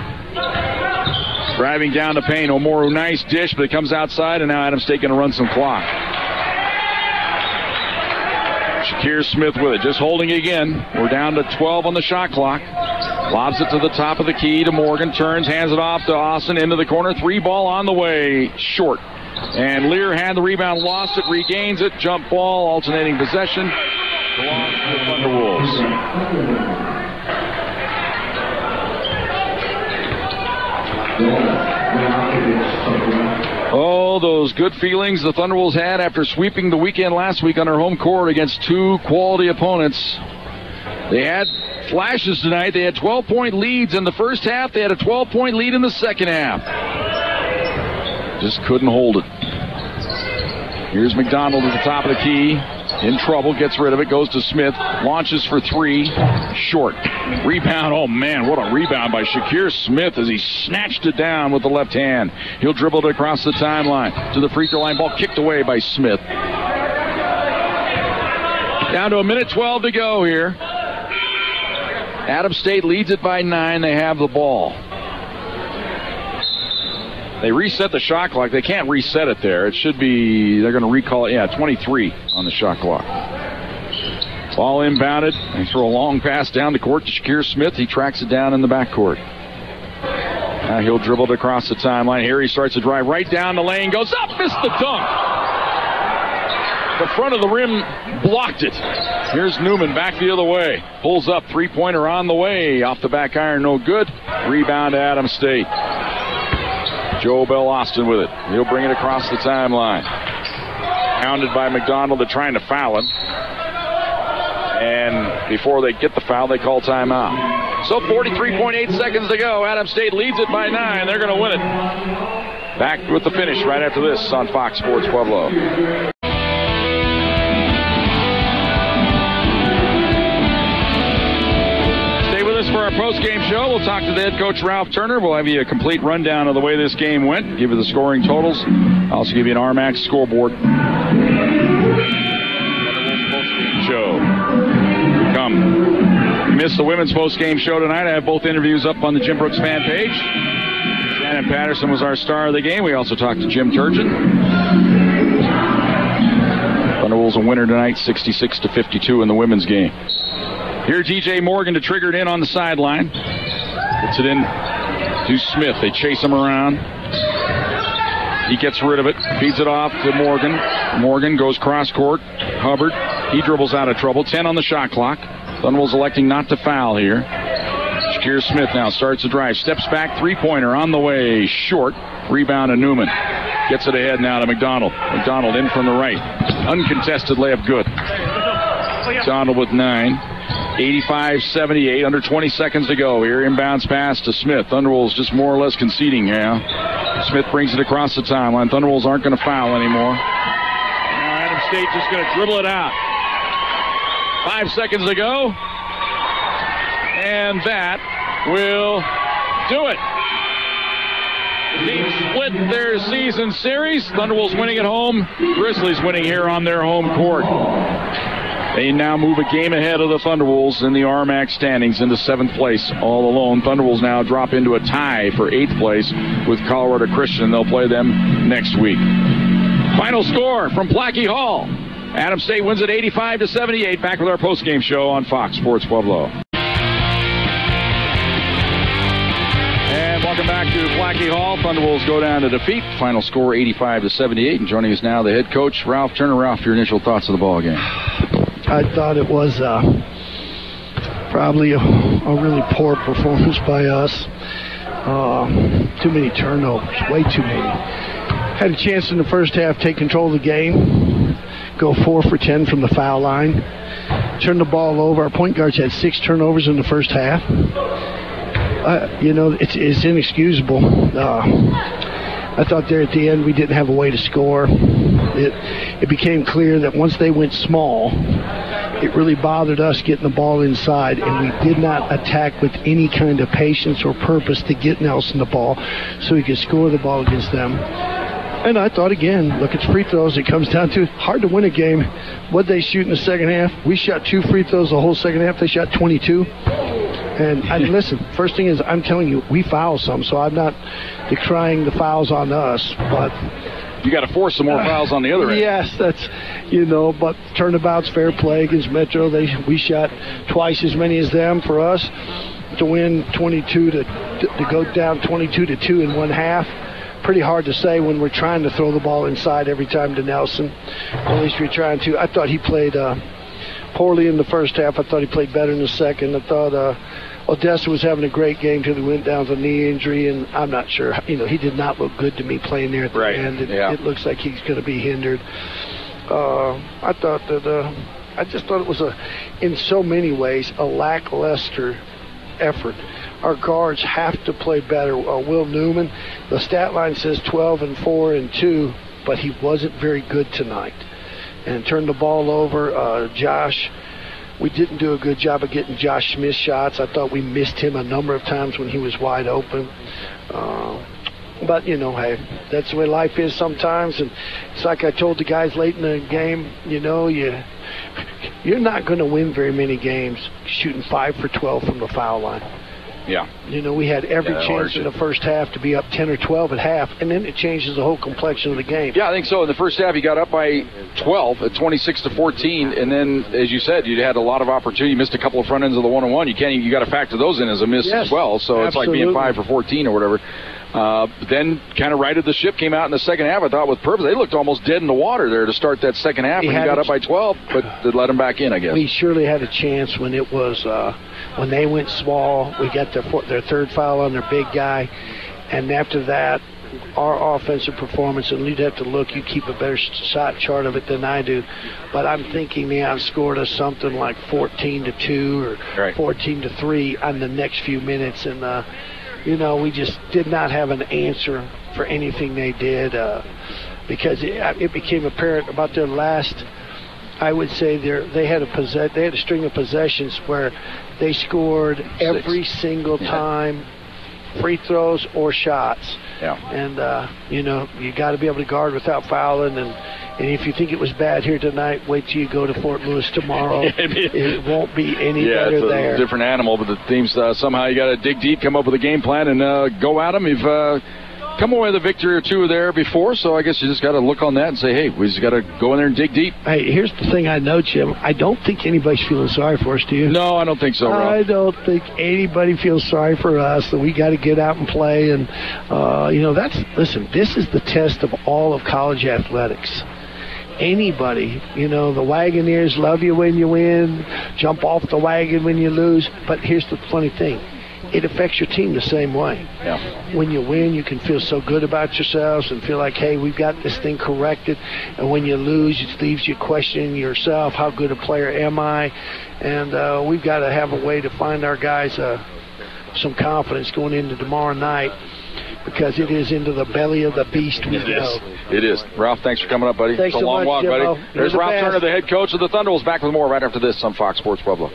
Driving down the paint. Omoru, nice dish, but it comes outside, and now Adams State going to run some clock. Shakir Smith with it, just holding again. We're down to 12 on the shot clock. Lobs it to the top of the key to Morgan. Turns, hands it off to Austin into the corner. 3 ball on the way, short. And Lear had the rebound, lost it, regains it. Jump ball, alternating possession. Belongs to the Thunderwolves. Oh, those good feelings the Thunderwolves had after sweeping the weekend last week on their home court against 2 quality opponents. They had flashes tonight. They had 12-point leads in the first half. They had a 12-point lead in the second half. Just couldn't hold it. Here's McDonald at the top of the key. In trouble, gets rid of it, goes to Smith, launches for 3, short. Rebound, oh man, what a rebound by Shakir Smith as he snatched it down with the left hand. He'll dribble it across the timeline to the free throw line, ball kicked away by Smith. Down to 1:12 to go here. Adams State leads it by 9, they have the ball. They reset the shot clock. They can't reset it there. It should be, they're going to recall it. Yeah, 23 on the shot clock. Ball inbounded. They throw a long pass down the court to Shakir Smith. He tracks it down in the backcourt. Now he'll dribble it across the timeline. Here he starts to drive right down the lane. Goes up, missed the dunk. The front of the rim blocked it. Here's Newman back the other way. Pulls up, 3-pointer on the way. Off the back iron, no good. Rebound to Adams State. Joe Bell Austin with it. He'll bring it across the timeline. Hounded by McDonald. They're trying to foul him. And before they get the foul, they call timeout. So 43.8 seconds to go. Adams State leads it by 9. They're going to win it. Back with the finish right after this on Fox Sports Pueblo. For our post-game show, we'll talk to the head coach, Ralph Turner. We'll have you a complete rundown of the way this game went, give you the scoring totals. I'll also give you an RMAX scoreboard. Post-game show. Come. You missed the women's post-game show tonight. I have both interviews up on the Jim Brooks fan page. Shannon Patterson was our star of the game. We also talked to Jim Turgeon. Thunderwolves a winner tonight, 66-52 in the women's game. Here's DJ Morgan to trigger it in on the sideline. Puts it in to Smith. They chase him around. He gets rid of it. Feeds it off to Morgan. Morgan goes cross court. Hubbard. He dribbles out of trouble. 10 on the shot clock. Thunderwolves electing not to foul here. Shakir Smith now starts to drive. Steps back. 3-pointer on the way. Short. Rebound to Newman. Gets it ahead now to McDonald. McDonald in from the right. Uncontested layup good. McDonald with 9. 85-78, under 20 seconds to go here. Inbounds pass to Smith. Thunderwolves just more or less conceding now. Smith brings it across the timeline. Thunderwolves aren't going to foul anymore. Now Adams State just going to dribble it out. 5 seconds to go. And that will do it. The teams split their season series. Thunderwolves winning at home. Grizzlies winning here on their home court. They now move a game ahead of the Thunderwolves in the RMAC standings into 7th place all alone. Thunderwolves now drop into a tie for 8th place with Colorado Christian. They'll play them next week. Final score from Plachy Hall. Adams State wins it 85-78. Back with our postgame show on Fox Sports Pueblo. And welcome back to Plachy Hall. Thunderwolves go down to defeat. Final score 85-78. And joining us now, the head coach, Ralph Turner. Ralph, your initial thoughts of the ball game? I thought it was probably a really poor performance by us. Too many turnovers, way too many. Had a chance in the first half, take control of the game, go 4 for 10 from the foul line, turn the ball over. Our point guards had 6 turnovers in the first half. It's inexcusable. I thought there at the end we didn't have a way to score. It became clear that once they went small, it really bothered us getting the ball inside, and we did not attack with any kind of patience or purpose to get Nelson the ball so he could score the ball against them. And I thought, again, look, it's free throws. It comes down to hard to win a game. What'd they shoot in the second half? We shot 2 free throws the whole second half. They shot 22. And listen, first thing is, I'm telling you, we fouled some, so I'm not decrying the fouls on us, but you got to force some more fouls on the other end. Yes, that's, but turnabout's fair play against Metro. We shot twice as many as them. For us to win 22 to go down 22-2 in one half, pretty hard to say when we're trying to throw the ball inside every time to Nelson. At least we're trying to. I thought he played poorly in the first half. I thought he played better in the second. I thought Odessa was having a great game till he went down with a knee injury, and I'm not sure. He did not look good to me playing there at the end. It looks like he's going to be hindered. I just thought it was in so many ways, a lackluster effort. Our guards have to play better. Will Newman, the stat line says 12 and 4 and 2, but he wasn't very good tonight. And turned the ball over. Josh, we didn't do a good job of getting Josh Smith's shots. I thought we missed him a number of times when he was wide open. But, hey, that's the way life is sometimes. And it's like I told the guys late in the game, you're not going to win very many games shooting 5 for 12 from the foul line. Yeah. We had every chance in the first half to be up 10 or 12 at half, and then it changes the whole complexion of the game. Yeah, I think so. In the first half, you got up by 12 at 26-14, and then, as you said, you had a lot of opportunity. You missed a couple of front ends of the one-on-one. You got to factor those in as a miss as well. So It's like being 5 for 14 or whatever. Then kind of righted the ship, came out in the second half, I thought, with purpose. They looked almost dead in the water there to start that second half when you got up by 12, but they let them back in, I guess. We surely had a chance when it was when they went small. We got their third foul on their big guy, and after that, our offensive performance, and you'd have to look, you keep a better shot chart of it than I do, but I'm thinking they outscored us something like 14-2 or 14-3 on the next few minutes, and we just did not have an answer for anything they did because it became apparent about their last. I would say they had a string of possessions where they scored every single time, free throws or shots. Yeah. And you got to be able to guard without fouling. And if you think it was bad here tonight, wait till you go to Fort Lewis tomorrow. It won't be any better there. Yeah, it's a different animal, but the teams somehow you got to dig deep, come up with a game plan, and go at them. You've come away with a victory or two there before, so I guess you just got to look on that and say, hey, we just got to go in there and dig deep. Hey, here's the thing I know, Jim. I don't think anybody's feeling sorry for us, do you? No, I don't think so, Rob. I don't think anybody feels sorry for us, that we got to get out and play. And, listen, this is the test of all of college athletics. Anybody, the Wagoneers love you when you win, jump off the wagon when you lose. But here's the funny thing. It affects your team the same way. Yeah. When you win, you can feel so good about yourselves and feel like, hey, we've got this thing corrected. And when you lose, it leaves you questioning yourself, how good a player am I? And we've got to have a way to find our guys some confidence going into tomorrow night, because it is into the belly of the beast we go. It is. Ralph, thanks for coming up, buddy. Thanks it's a long walk, Jimbo. buddy. There's Ralph Turner, the head coach of the Thunderbolts. Back with more right after this on Fox Sports Pueblo.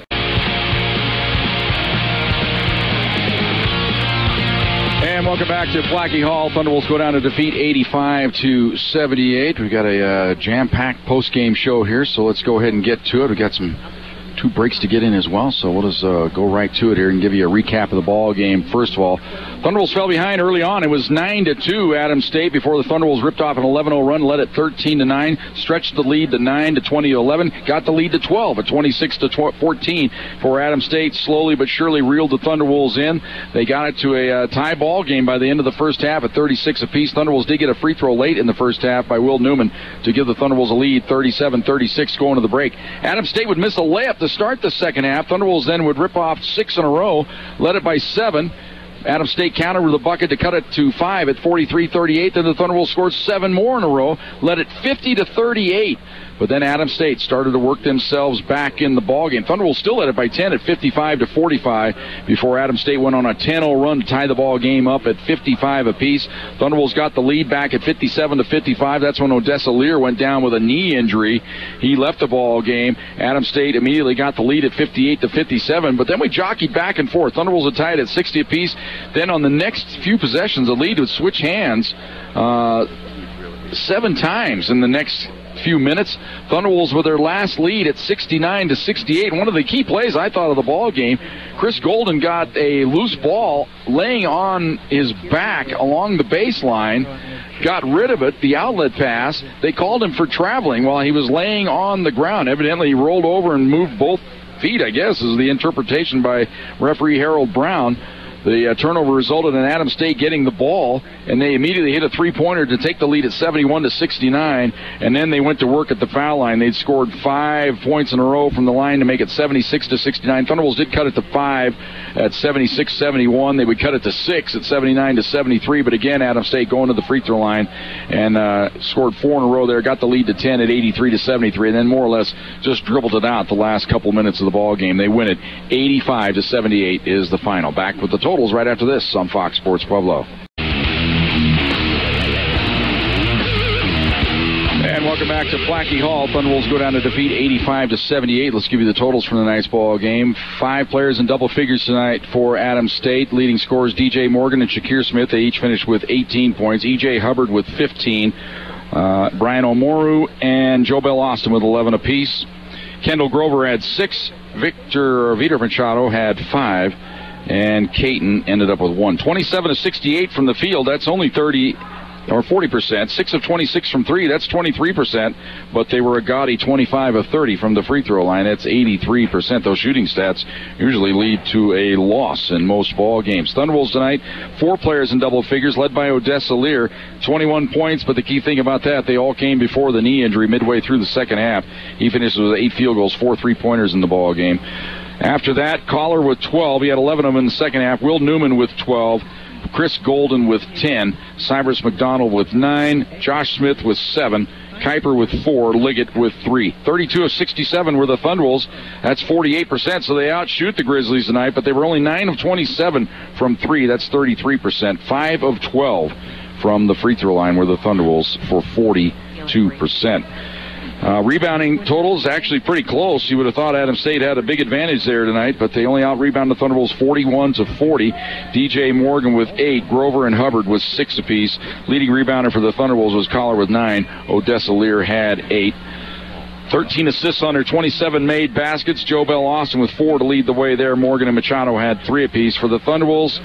And welcome back to Plachy Hall. Thunderbolts go down to defeat 85-78. We've got a jam-packed post-game show here, so let's go ahead and get to it. We've got two breaks to get in as well, so we'll just go right to it here and give you a recap of the ball game. First of all, Thunderbolts fell behind early on. It was 9-2 Adams State before the Thunderbolts ripped off an 11-0 run, led at 13-9, stretched the lead to 9 to 20-11, got the lead to 12 at 26-14 for Adams State. Slowly but surely reeled the Thunderbolts in. They got it to a tie ball game by the end of the first half at 36 apiece. Thunderbolts did get a free throw late in the first half by Will Newman to give the Thunderbolts a lead, 37-36 going to the break. Adams State would miss a layup to start the second half. Thunderbolts then would rip off 6 in a row, led it by 7. Adams State countered with a bucket to cut it to 5 at 43-38. Then the Thunderbolts scored 7 more in a row, led it 50-38 but then Adams State started to work themselves back in the ballgame. Thunderwolves still led it by 10 at 55-45 before Adams State went on a 10-0 run to tie the ball game up at 55 apiece. Thunderwolves got the lead back at 57-55. That's when Odessa Lear went down with a knee injury. He left the ball game. Adams State immediately got the lead at 58-57, but then we jockeyed back and forth. Thunderwolves had tied at 60 apiece. Then on the next few possessions, the lead would switch hands 7 times in the next few minutes. Thunderwolves with their last lead at 69-68. One of the key plays I thought of the ball game, Chris Golden got a loose ball laying on his back along the baseline, got rid of it, the outlet pass. They called him for traveling while he was laying on the ground. Evidently he rolled over and moved both feet, I guess, is the interpretation by referee Harold Brown. The turnover resulted in Adams State getting the ball, and they immediately hit a three-pointer to take the lead at 71-69, and then they went to work at the foul line. They'd scored 5 points in a row from the line to make it 76-69. Thunderwolves did cut it to 5 at 76-71. They would cut it to 6 at 79-73, but again, Adams State going to the free throw line and scored 4 in a row there, got the lead to 10 at 83-73, and then more or less just dribbled it out the last couple minutes of the ball game. They win it 85-78 is the final. Back with the totals right after this on Fox Sports Pueblo. And welcome back to Plachy Hall. Thunderwolves go down to defeat 85-78. Let's give you the totals from tonight's ball game. 5 players in double figures tonight for Adams State. Leading scorers DJ Morgan and Shakir Smith. They each finished with 18 points. EJ Hubbard with 15. Brian Omoru and Jobel Austin with 11 apiece. Kendall Grover had 6. Vitor Machado had 5. And Caton ended up with 1. 27-68 from the field. That's only 40%. 6 of 26 from 3. That's 23%. But they were a gaudy 25 of 30 from the free throw line. That's 83%. Those shooting stats usually lead to a loss in most ball games. Thunderwolves tonight, 4 players in double figures, led by Odessa Lear. 21 points, but the key thing about that, they all came before the knee injury midway through the second half. He finishes with 8 field goals, 4 3-pointers in the ball game. After that, Collar with 12. He had 11 of them in the second half. Will Newman with 12. Chris Golden with 10. Cyrus McDonald with 9. Josh Smith with 7. Kuiper with 4. Liggett with 3. 32 of 67 were the Thunderwolves. That's 48%, so they outshoot the Grizzlies tonight, but they were only 9 of 27 from 3. That's 33%. 5 of 12 from the free throw line were the Thunderwolves for 42%. Rebounding totals actually pretty close. You would have thought Adams State had a big advantage there tonight, but they only out-rebounded the Thunderwolves 41-40. DJ Morgan with 8. Grover and Hubbard with 6 apiece. Leading rebounder for the Thunderwolves was Collar with 9. Odessa Lear had 8. 13 assists on their 27 made baskets. Jobel Austin with 4 to lead the way there. Morgan and Machado had 3 apiece. For the Thunderwolves,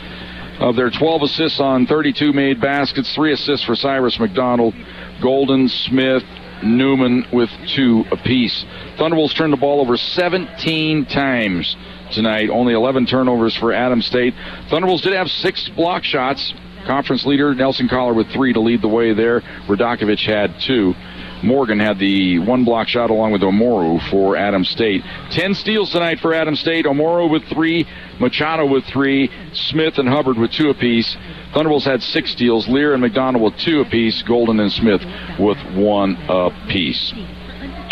of their 12 assists on 32 made baskets, 3 assists for Cyrus McDonald. Golden, Smith, Newman with 2 apiece. Thunderwolves turned the ball over 17 times tonight. Only 11 turnovers for Adams State. Thunderwolves did have 6 block shots. Conference leader Nelson Collar with 3 to lead the way there. Radakovich had 2. Morgan had the 1 block shot along with Omoru for Adams State. 10 steals tonight for Adams State. Omoru with 3, Machado with 3, Smith and Hubbard with 2 apiece. Thunderwolves had 6 steals. Lear and McDonald with 2 apiece. Golden and Smith with 1 apiece.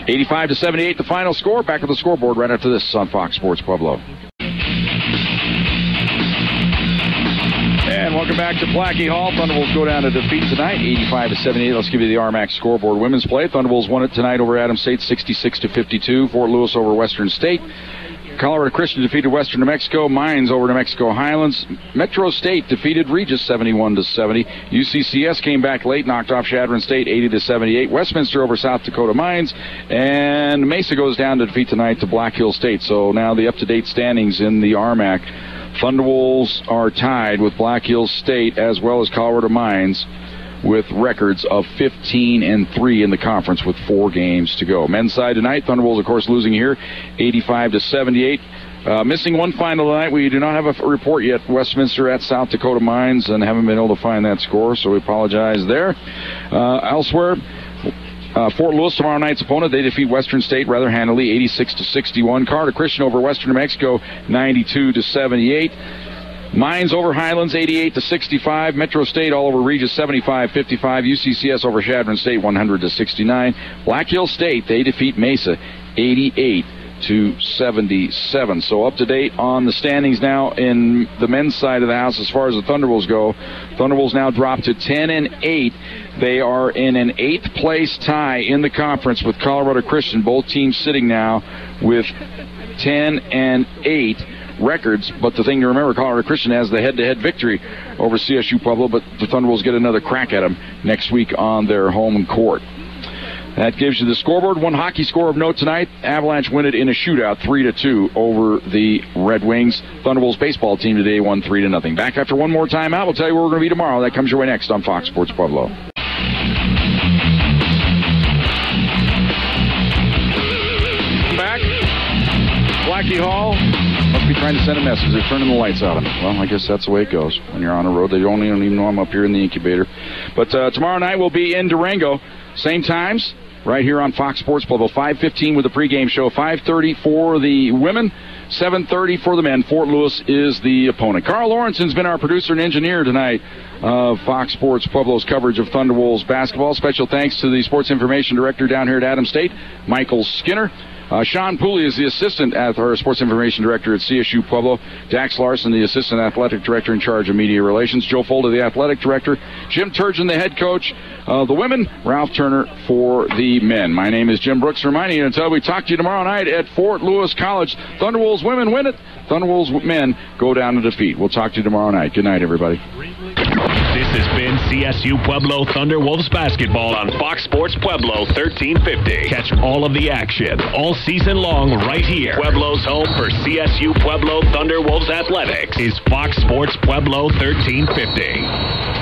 85-78 the final score. Back at the scoreboard right after this on Fox Sports Pueblo. And welcome back to Plachy Hall. Thunderwolves go down to defeat tonight, 85-78. Let's give you the RMAC scoreboard. Women's play. Thunderwolves won it tonight over Adams State, 66-52. Fort Lewis over Western State. Colorado Christian defeated Western New Mexico. Mines over New Mexico Highlands. Metro State defeated Regis 71-70. UCCS came back late, knocked off Chadron State 80-78. Westminster over South Dakota Mines. And Mesa goes down to defeat tonight to Black Hill State. So now the up-to-date standings in the RMAC. Thunderwolves are tied with Black Hills State as well as Colorado Mines with records of 15-3 in the conference with 4 games to go. Men's side tonight, Thunderwolves, of course, losing here, 85-78. Missing one final tonight. We do not have a report yet. Westminster at South Dakota Mines, and haven't been able to find that score, so we apologize there. Elsewhere, Fort Lewis, tomorrow night's opponent, they defeat Western State rather handily, 86-61. Colorado Christian over Western New Mexico, 92-78. Mines over Highlands 88-65. Metro State all over Regis 75-55. UCCS over Chadron State 100-69. Black Hill State, they defeat Mesa 88-77. So up to date on the standings now in the men's side of the house as far as the Thunderwolves go. Thunderwolves now drop to 10-8. They are in an 8th place tie in the conference with Colorado Christian. Both teams sitting now with 10-8 records. But the thing to remember, Colorado Christian has the head-to-head victory over Csu-Pueblo, but the Thunderwolves get another crack at them next week on their home court. That gives you the scoreboard. One hockey score of note tonight. Avalanche win it in a shootout, 3-2 over the Red Wings. Thunderwolves baseball team today won 3-0. Back after one more timeout. We'll tell you where we're going to be tomorrow. That comes your way next on Fox Sports Pueblo. Back. Plachy Hall must be trying to send a message. They're turning the lights out on me. Well, I guess that's the way it goes when you're on the road. They don't even know I'm up here in the incubator. But tomorrow night we'll be in Durango. Same times. Right here on Fox Sports Pueblo, 5:15 with the pregame show, 5:30 for the women, 7:30 for the men. Fort Lewis is the opponent. Carl Lawrenson's been our producer and engineer tonight of Fox Sports Pueblo's coverage of Thunderwolves basketball. Special thanks to the sports information director down here at Adams State, Michael Skinner. Sean Pooley is the assistant sports information director at Csu-Pueblo. Dax Larson, the assistant athletic director in charge of media relations. Joe Folda, the athletic director. Jim Turgeon, the head coach of the women. Ralph Turner for the men. My name is Jim Brooks, reminding you until we talk to you tomorrow night at Fort Lewis College. Thunderwolves women win it. Thunderwolves men go down to defeat. We'll talk to you tomorrow night. Good night, everybody. This has been Csu-Pueblo Thunderwolves basketball on Fox Sports Pueblo 1350. Catch all of the action all season long right here. Pueblo's home for Csu-Pueblo Thunderwolves athletics is Fox Sports Pueblo 1350.